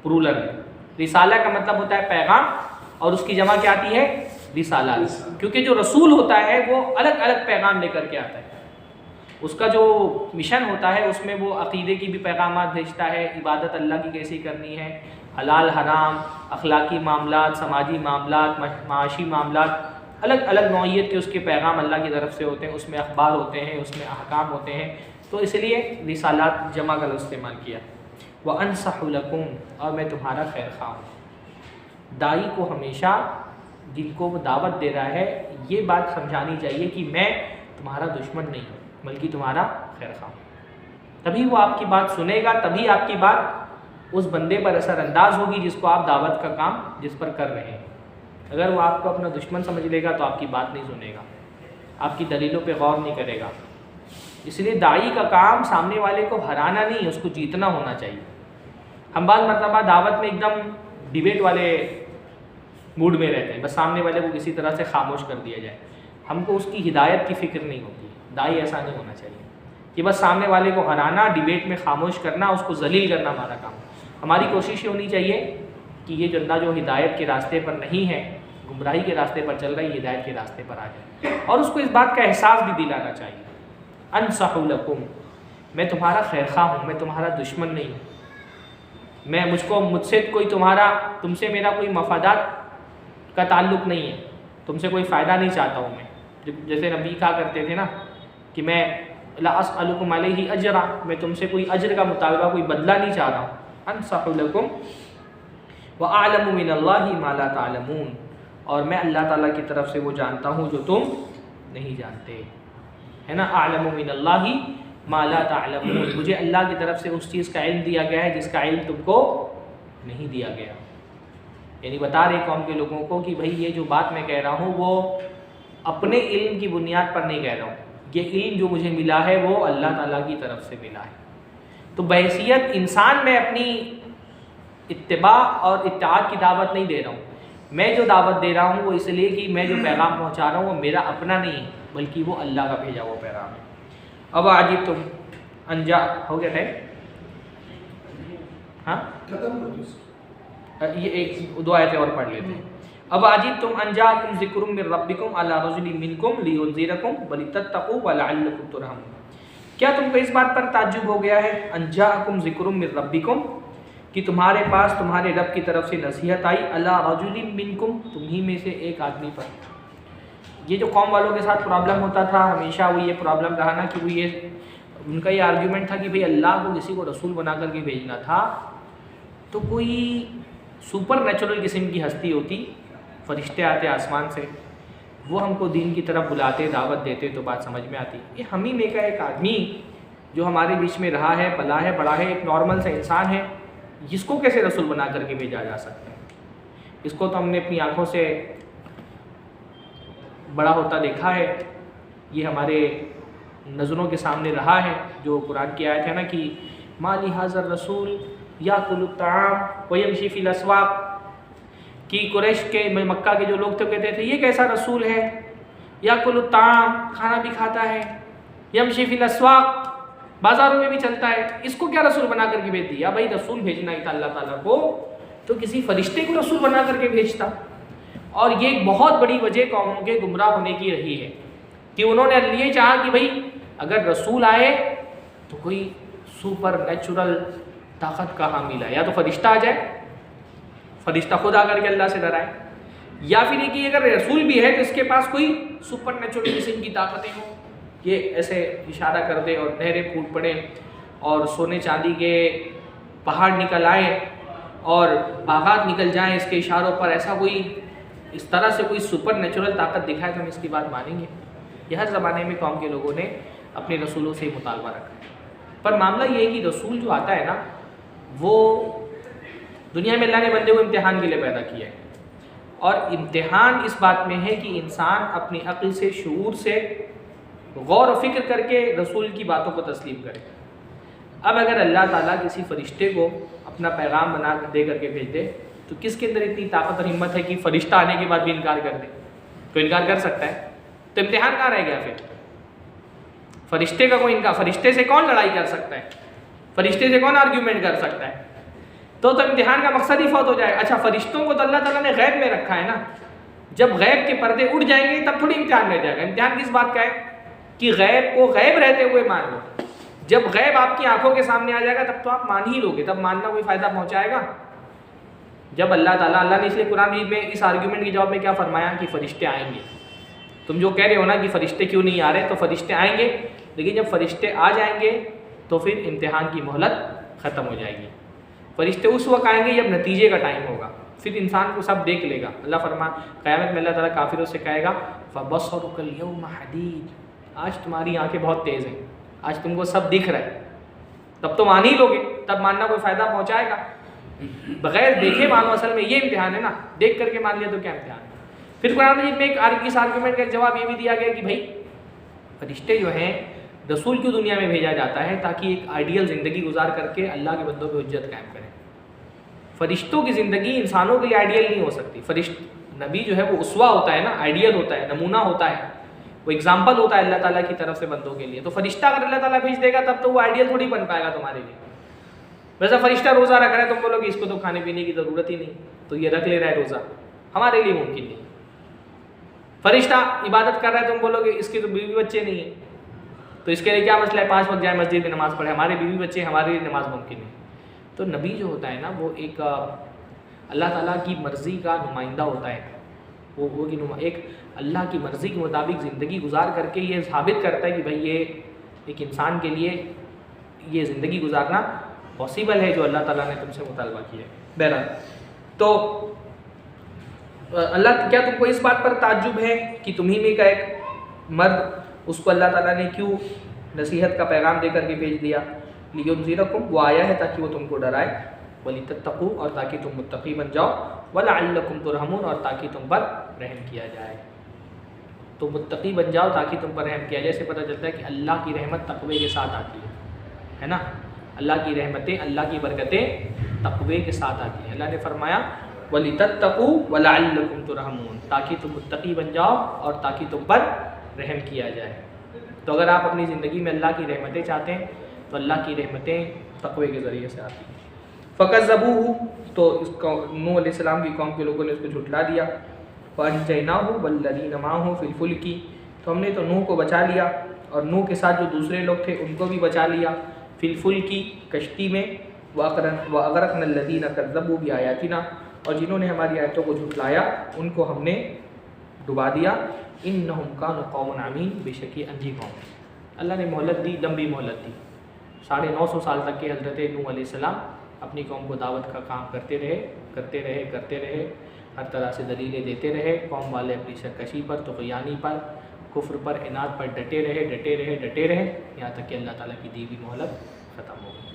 پلورل ہے۔ رسالہ کا مطلب ہوتا ہے پیغام، اور اس کی جمع کیا آتی ہے؟ رسالات، کیونکہ جو رسول ہوتا ہے وہ الگ الگ پیغام لے کر کے آتا ہے، اس کا جو مشن ہوتا ہے اس میں وہ عقیدے کی بھی پیغامات بھیجتا ہے، عبادت اللہ کی کیسی کرنی ہے، حلال حرام، اخلاقی معاملات، سماجی معاملات، معاشی معاملات، الگ الگ نوعیت کے اس کے پیغام اللہ کی طرف سے ہوتے ہیں، اس میں اخبار ہوتے ہیں، اس میں احکام ہوتے ہیں، تو اس لیے رسالات جمع کا لفظ استعمال کیا۔ وَأَنصَحُ لَكُمْ، اور میں تمہارا خیر خواہ ہوں۔ داعی کو ہمیشہ جن کو وہ دعوت دے رہا ہے یہ بات سمجھانی چاہیے کہ میں تمہارا دشمن نہیں ہوں بلکہ تمہارا خیر خواہ ہوں، تبھی وہ آپ کی بات سنے گا، تبھی آپ کی بات اس بندے پر اثر انداز ہوگی جس کو آپ دعوت کا کام جس پر کر رہے ہیں۔ اگر وہ آپ کو اپنا دشمن سمجھ لے گا تو آپ کی بات نہیں سنے گا، آپ کی دلیلوں پہ غور نہیں کرے گا۔ اس لیے داعی کا کام سامنے والے کو ہرانا نہیں، اس کو جیتنا ہونا چاہیے۔ ہم بعض مرتبہ دعوت میں ایک دم ڈیبیٹ والے موڈ میں رہتے ہیں، بس سامنے والے کو کسی طرح سے خاموش کر دیا جائے، ہم کو اس کی ہدایت کی فکر نہیں ہوتی۔ داعی ایسا نہیں ہونا چاہیے کہ بس سامنے والے کو ہرانا، ڈیبیٹ میں خاموش کرنا، اس کو ذلیل کرنا ہمارا کام۔ ہماری کوشش یہ ہونی چاہیے کہ یہ بندہ جو ہدایت کے راستے پر نہیں ہے، گمراہی کے راستے پر چل رہا ہے، ہدایت کے راستے پر آ جائے، اور اس کو اس بات کا احساس بھی دلانا چاہیے۔ انصح لکم، میں تمہارا خیر خواہ ہوں، میں تمہارا دشمن نہیں ہوں، مجھ سے کوئی تم سے میرا کوئی مفادات کا تعلق نہیں ہے، تم سے کوئی فائدہ نہیں چاہتا ہوں میں۔ جیسے نبی کہا کرتے تھے نا کہ میں لا اسألکم علیہ اجرا، میں تم سے کوئی اجر کا مطالبہ، کوئی بدلہ نہیں چاہ رہا ہوں۔ انصح لکم واعلم من اللہ ما لا تعلمون، اور میں اللہ تعالیٰ کی طرف سے وہ جانتا ہوں جو تم نہیں جانتے، ہے نا۔ اعلم من اللہ ما لا تعلمون، مجھے اللہ کی طرف سے اس چیز کا علم دیا گیا ہے جس کا علم تم کو نہیں دیا گیا، یعنی بتا رہے قوم کے لوگوں کو کہ بھائی یہ جو بات میں کہہ رہا ہوں وہ اپنے علم کی بنیاد پر نہیں کہہ رہا ہوں، یہ علم جو مجھے ملا ہے وہ اللہ تعالیٰ کی طرف سے ملا ہے۔ تو بحیثیت انسان میں اپنی اتباع اور اطاعت کی دعوت نہیں دے رہا ہوں، میں جو دعوت دے رہا ہوں وہ اس لیے کہ میں جو پیغام پہنچا رہا ہوں وہ میرا اپنا نہیں ہے بلکہ وہ اللہ کا بھیجا ہوا پیغام ہے۔ اب عجیب تم انجا ہو گیا ٹائم، ہاں ختم کر دو۔ یہ ایک دو آیتیں اور پڑھ لیتے ہیں۔ اب عجیب تم انجاکم ذکر من ربکم علی رجل منکم لینذرکم ولتتقوا ولعلکم ترحمون، کیا تم کو اس بات پر تعجب ہو گیا ہے انجاکم ذکر من ربکم کہ تمہارے پاس تمہارے رب کی طرف سے نصیحت آئی، علی رجل منکم تمہیں میں سے ایک آدمی پر۔ یہ جو قوم والوں کے ساتھ پرابلم ہوتا تھا ہمیشہ وہ یہ پرابلم رہا نا کہ وہ یہ ان کا یہ آرگیومنٹ تھا کہ بھئی اللہ کو کسی کو رسول بنا کر کے بھیجنا تھا تو کوئی سپر نیچرل قسم کی ہستی ہوتی، فرشتے آتے آسمان سے، وہ ہم کو دین کی طرف بلاتے، دعوت دیتے تو بات سمجھ میں آتی۔ یہ ہم ہی میں کا ایک آدمی جو ہمارے بیچ میں رہا ہے، پلا ہے، بڑا ہے، ایک نارمل سا انسان ہے، جس کو کیسے رسول بنا کر کے بھیجا جا سکتا ہے؟ اس کو تو ہم نے اپنی آنکھوں سے بڑا ہوتا دیکھا ہے، یہ ہمارے نظروں کے سامنے رہا ہے، جو قرآن کی آیت ہے نا کہ ما لہذا الرسول یاکل الطعام ویمشی فی الاسواق، کہ قریش کے مکہ کے جو لوگ تھے کہتے تھے یہ کیسا رسول ہے، یاکل الطعام کھانا بھی کھاتا ہے، یمشی فی الاسواق بازاروں میں بھی چلتا ہے، اس کو کیا رسول بنا کر کے بھیج دیا؟ بھائی رسول بھیجنا ہی تھا اللہ تعالیٰ کو تو کسی فرشتے کو رسول بنا کر کے بھیجتا۔ اور یہ ایک بہت بڑی وجہ قوموں کے گمراہ ہونے کی رہی ہے کہ انہوں نے یہ چاہا کہ بھئی اگر رسول آئے تو کوئی سپر نیچرل طاقت کا حامل ہے، یا تو فرشتہ آ جائے، فرشتہ خود آ کر کے اللہ سے ڈرائے، یا پھر یہ کہ اگر رسول بھی ہے تو اس کے پاس کوئی سپر نیچرل قسم کی طاقتیں ہوں، یہ ایسے اشارہ کر دے اور نہریں پھوٹ پڑیں اور سونے چاندی کے پہاڑ نکل آئیں اور باغات نکل جائیں اس کے اشاروں پر، ایسا کوئی اس طرح سے کوئی سپر نیچرل طاقت دکھائے تو ہم اس کی بات مانیں گے؟ یہ ہر زمانے میں قوم کے لوگوں نے اپنے رسولوں سے مطالبہ رکھا ہے، پر معاملہ یہ ہے کہ رسول جو آتا ہے نا وہ دنیا میں اللہ نے بندے کو امتحان کے لیے پیدا کیا ہے، اور امتحان اس بات میں ہے کہ انسان اپنی عقل سے، شعور سے غور و فکر کر کے رسول کی باتوں کو تسلیم کرے۔ اب اگر اللہ تعالیٰ کسی فرشتے کو اپنا پیغام بنا دے کر کے بھیج دے تو کس کے اندر اتنی طاقت اور ہمت ہے کہ فرشتہ آنے کے بعد بھی انکار کر دے؟ تو انکار کر سکتا ہے، تو امتحان کہاں رہ گیا پھر؟ فرشتے کا کوئی انکار، فرشتے سے کون لڑائی کر سکتا ہے؟ فرشتے سے کون آرگیومنٹ کر سکتا ہے؟ تو امتحان کا مقصد ہی فوت ہو جائے۔ اچھا فرشتوں کو تو اللہ تعالیٰ نے غیب میں رکھا ہے نا، جب غیب کے پردے اٹھ جائیں گے تب تھوڑی امتحان رہ جائے گا۔ امتحان کس بات کا ہے کہ غیب کو غیب رہتے ہوئے مان لو، جب غیب آپ کی آنکھوں کے سامنے آ جائے گا تب تو آپ مان ہی لو گے، تب ماننا کوئی فائدہ پہنچائے گا؟ جب اللہ نے اس لیے قرآن مجید میں اس آرگیومنٹ کے جواب میں کیا فرمایا کہ فرشتے آئیں گے۔ تم جو کہہ رہے ہو نا کہ فرشتے کیوں نہیں آ رہے، تو فرشتے آئیں گے، لیکن جب فرشتے آ جائیں گے تو پھر امتحان کی مہلت ختم ہو جائے گی۔ فرشتے اس وقت آئیں گے جب نتیجے کا ٹائم ہوگا، پھر انسان کو سب دیکھ لے گا۔ اللہ قیامت میں اللہ تعالیٰ کافروں سے کہے گا فَبَصَرُكَ الْيَوْمَ حَدِيدٌ، آج تمہاری آنکھیں بہت تیز ہیں، آج تم کو سب دکھ رہا ہے، تب تو مان ہی لو گے، تب ماننا کوئی فائدہ پہنچائے گا؟ بغیر دیکھے مانو، اصل میں یہ امتحان ہے نا، دیکھ کر کے مان لیا تو کیا امتحان ہے؟ پھر قرآن مجید میں اس آرگومنٹ کا ایک جواب یہ بھی دیا گیا کہ بھائی فرشتے جو ہیں رسول کیوں دنیا میں بھیجا جاتا ہے تاکہ ایک آئیڈیل زندگی گزار کر کے اللہ کے بندوں پہ حجت قائم کریں۔ فرشتوں کی زندگی انسانوں کے لیے آئیڈیل نہیں ہو سکتی۔ نبی جو ہے وہ اسوا ہوتا ہے نا، آئیڈیل ہوتا ہے، نمونہ ہوتا ہے، وہ اگزامپل ہوتا ہے اللہ تعالیٰ کی طرف سے بندوں کے لیے۔ تو فرشتہ اگر اللہ تعالیٰ بھیج دے گا تب تو وہ آئیڈیل تھوڑی بن پائے گا تمہارے لیے۔ ویسا فرشتہ روزہ رکھ رہا ہے، تم بولو کہ اس کو تو کھانے پینے کی ضرورت ہی نہیں، تو یہ رکھ لے رہا ہے روزہ، ہمارے لیے ممکن نہیں۔ فرشتہ عبادت کر رہا ہے، تم بولو کہ اس کے تو بیوی بچے نہیں ہیں، تو اس کے لیے کیا مسئلہ ہے 5 وقت جائے مسجد میں نماز پڑھے، ہمارے بیوی بچے ہمارے لیے نماز ممکن نہیں۔ تو نبی جو ہوتا ہے نا وہ ایک اللہ تعالیٰ کی مرضی کا نمائندہ ہوتا ہے، وہ ایک اللہ کی مرضی کے مطابق زندگی گزار کر کے یہ ثابت کرتا ہے کہ بھائی یہ ایک انسان کے لیے یہ زندگی گزارنا پاسبل ہے جو اللہ تعالیٰ نے تم سے مطالبہ کیا ہے۔ بہرحال تو کیا تم کو اس بات پر تعجب ہے کہ تمہیں میں کا ایک مرد اس کو اللہ تعالیٰ نے کیوں نصیحت کا پیغام دے کر کے بھیج دیا؟ لِيُنذِرَكُمْ، وہ آیا ہے تاکہ وہ تم کو ڈرائے، وَلِتَتَّقُوا، اور تاکہ تم متقی بن جاؤ، وَلَعَلَّكُمْ تُرْحَمُونَ، اور تاکہ تم پر رحم کیا جائے۔ تو متقی بن جاؤ تاکہ تم پر رحم کیا جائے، سے پتہ چلتا ہے کہ اللہ کی رحمت تقوی کے ساتھ آتی ہے نا، اللہ کی رحمتیں، اللہ کی برکتیں تقوی کے ساتھ آتی ہیں۔ اللہ نے فرمایا وَلِتَتَّقُوا وَلَعَلَّكُمْ تُرْحَمُونَ، تاکہ تم متقی بن جاؤ اور تاکہ تم پر رحم کیا جائے۔ تو اگر آپ اپنی زندگی میں اللہ کی رحمتیں چاہتے ہیں تو اللہ کی رحمتیں تقوی کے ذریعے سے آتی ہیں۔ فَكَذَّبُوهُ، تو اس کو نوح علیہ السلام کی قوم کے لوگوں نے اس کو جھٹلا دیا۔ فَأَنجَيْنَاهُ وَالَّذِينَ مَعَهُ فِي الْفُلْكِ، تو ہم نے تو نوح کو بچا لیا اور نوح کے ساتھ جو دوسرے لوگ تھے ان کو بھی بچا لیا، فی الفلک، کشتی میں، وَأَغْرَقْنَا الَّذِينَ كَذَّبُوا بِآيَاتِنَا، اور جنہوں نے ہماری آیتوں کو جھٹلایا ان کو ہم نے ڈبا دیا۔ إِنَّهُمْ كَانُوا قَوْمًا عَمِينَ، بے شک یہ اندھی قوم ہے۔ اللہ نے مہلت دی، لمبی مہلت دی، 950 سال تک کے حضرت نوح علیہ السلام اپنی قوم کو دعوت کا کام کرتے رہے، ہر طرح سے دلیلیں دیتے رہے۔ قوم والے اپنی سرکشی پر، طغیانی پر، کفر پر، عناد پر ڈٹے رہے، یہاں تک کہ اللہ تعالیٰ کی دی ہوئی مہلت ختم ہو گئی۔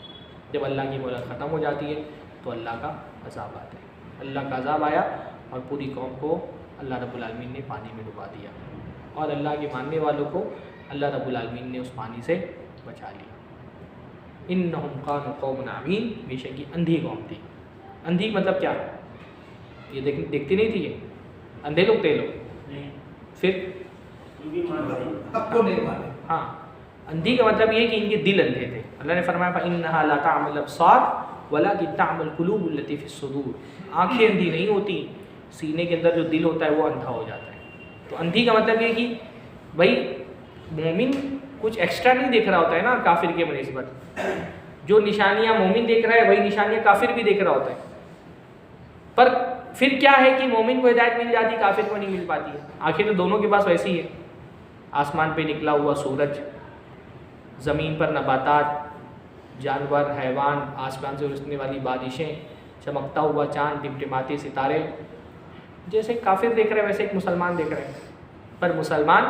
جب اللہ کی مہلت ختم ہو جاتی ہے تو اللہ کا عذاب آتا ہے۔ اللہ کا عذاب آیا اور پوری قوم کو اللہ رب العالمین نے پانی میں ڈبا دیا، اور اللہ کے ماننے والوں کو اللہ رب العالمین نے اس پانی سے بچا لیا۔ انہم کانوا قوما عمین، بے شک یہ اندھی قوم تھی۔ اندھی مطلب کیا؟ یہ دیکھتی نہیں تھی، یہ اندھے لوگ تھے لوگ، پھر اب تو نہیں مانے۔ ہاں، اندھی کا مطلب یہ ہے کہ ان کے دل اندھے تھے۔ اللہ نے فرمایا فَإِنَّهَا لَا تَعْمَى الْأَبْصَارُ وَلَكِنْ تَعْمَى الْقُلُوبُ الَّتِي فِي الصُّدُورِ، آنکھیں اندھی نہیں ہوتی، سینے کے اندر جو دل ہوتا ہے وہ اندھا ہو جاتا ہے۔ تو اندھی کا مطلب یہ کہ بھائی مومن کچھ ایکسٹرا نہیں دیکھ رہا ہوتا ہے نا کافر کے بنسبت، جو نشانیاں مومن دیکھ رہا ہے وہی نشانیاں کافر بھی دیکھ رہا ہوتا ہے، پر پھر کیا ہے کہ مومن کو ہدایت مل جاتی، کافر کو نہیں مل پاتی ہے. آخر دونوں کے پاس ویسی ہے، آسمان پہ نکلا ہوا سورج، زمین پر نباتات، جانور، حیوان، آسمان سے رسنے والی بارشیں، چمکتا ہوا چاند، ٹمٹماتے ستارے. جیسے کافر دیکھ رہے ہیں ویسے ایک مسلمان دیکھ رہے ہیں. پر مسلمان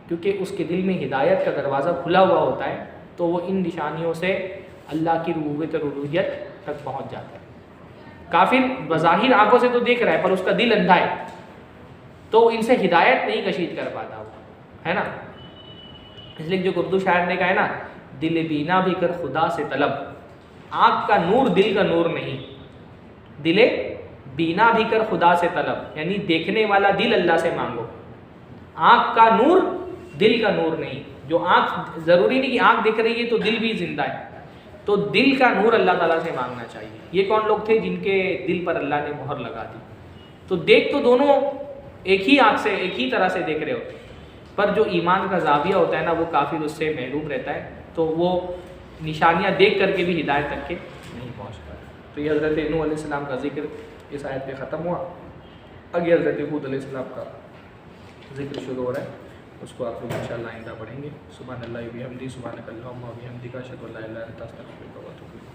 کیونکہ اس کے دل میں ہدایت کا دروازہ کھلا ہوا ہوتا ہے تو وہ ان نشانیوں سے اللہ کی ربوبیت اور الوہیت تک پہنچ جاتا ہے. کافر بظاہر آنکھوں سے تو دیکھ رہا ہے پر اس کا دل اندھا ہے تو ان سے ہدایت نہیں کشید کر پاتا وہ، ہے نا. اس لیے جو اردو شاعر نے کہا ہے نا، دل بینا بھی کر خدا سے طلب. آنکھ کا نور دل کا نور نہیں، دل بینا بھی کر خدا سے طلب، یعنی دیکھنے والا دل اللہ سے مانگو. آنکھ کا نور دل کا نور نہیں. جو آنکھ، ضروری نہیں کہ آنکھ دیکھ رہی ہے تو دل بھی زندہ ہے، تو دل کا نور اللہ تعالیٰ سے مانگنا چاہیے. یہ کون لوگ تھے جن کے دل پر اللہ نے مہر لگا دی؟ تو دیکھ تو دونوں ایک ہی آنکھ سے، ایک ہی طرح سے دیکھ رہے ہوتے، پر جو ایمان کا زاویہ ہوتا ہے نا وہ کافر اس سے محروم رہتا ہے، تو وہ نشانیاں دیکھ کر کے بھی ہدایت تک کے نہیں پہنچ پاتا. تو یہ حضرت نوح علیہ السلام کا ذکر اس آیت پہ ختم ہوا. آگے حضرت ہود علیہ السلام کا ذکر شروع ہو رہا ہے، اس کو آپ لوگ انشاءاللہ آئندہ پڑھیں گے. سبحان اللہ و بحمدہ، سبحانک اللہم و بحمدک، اشہد ان لا الہ الا انت، استغفرک و اتوب الیک.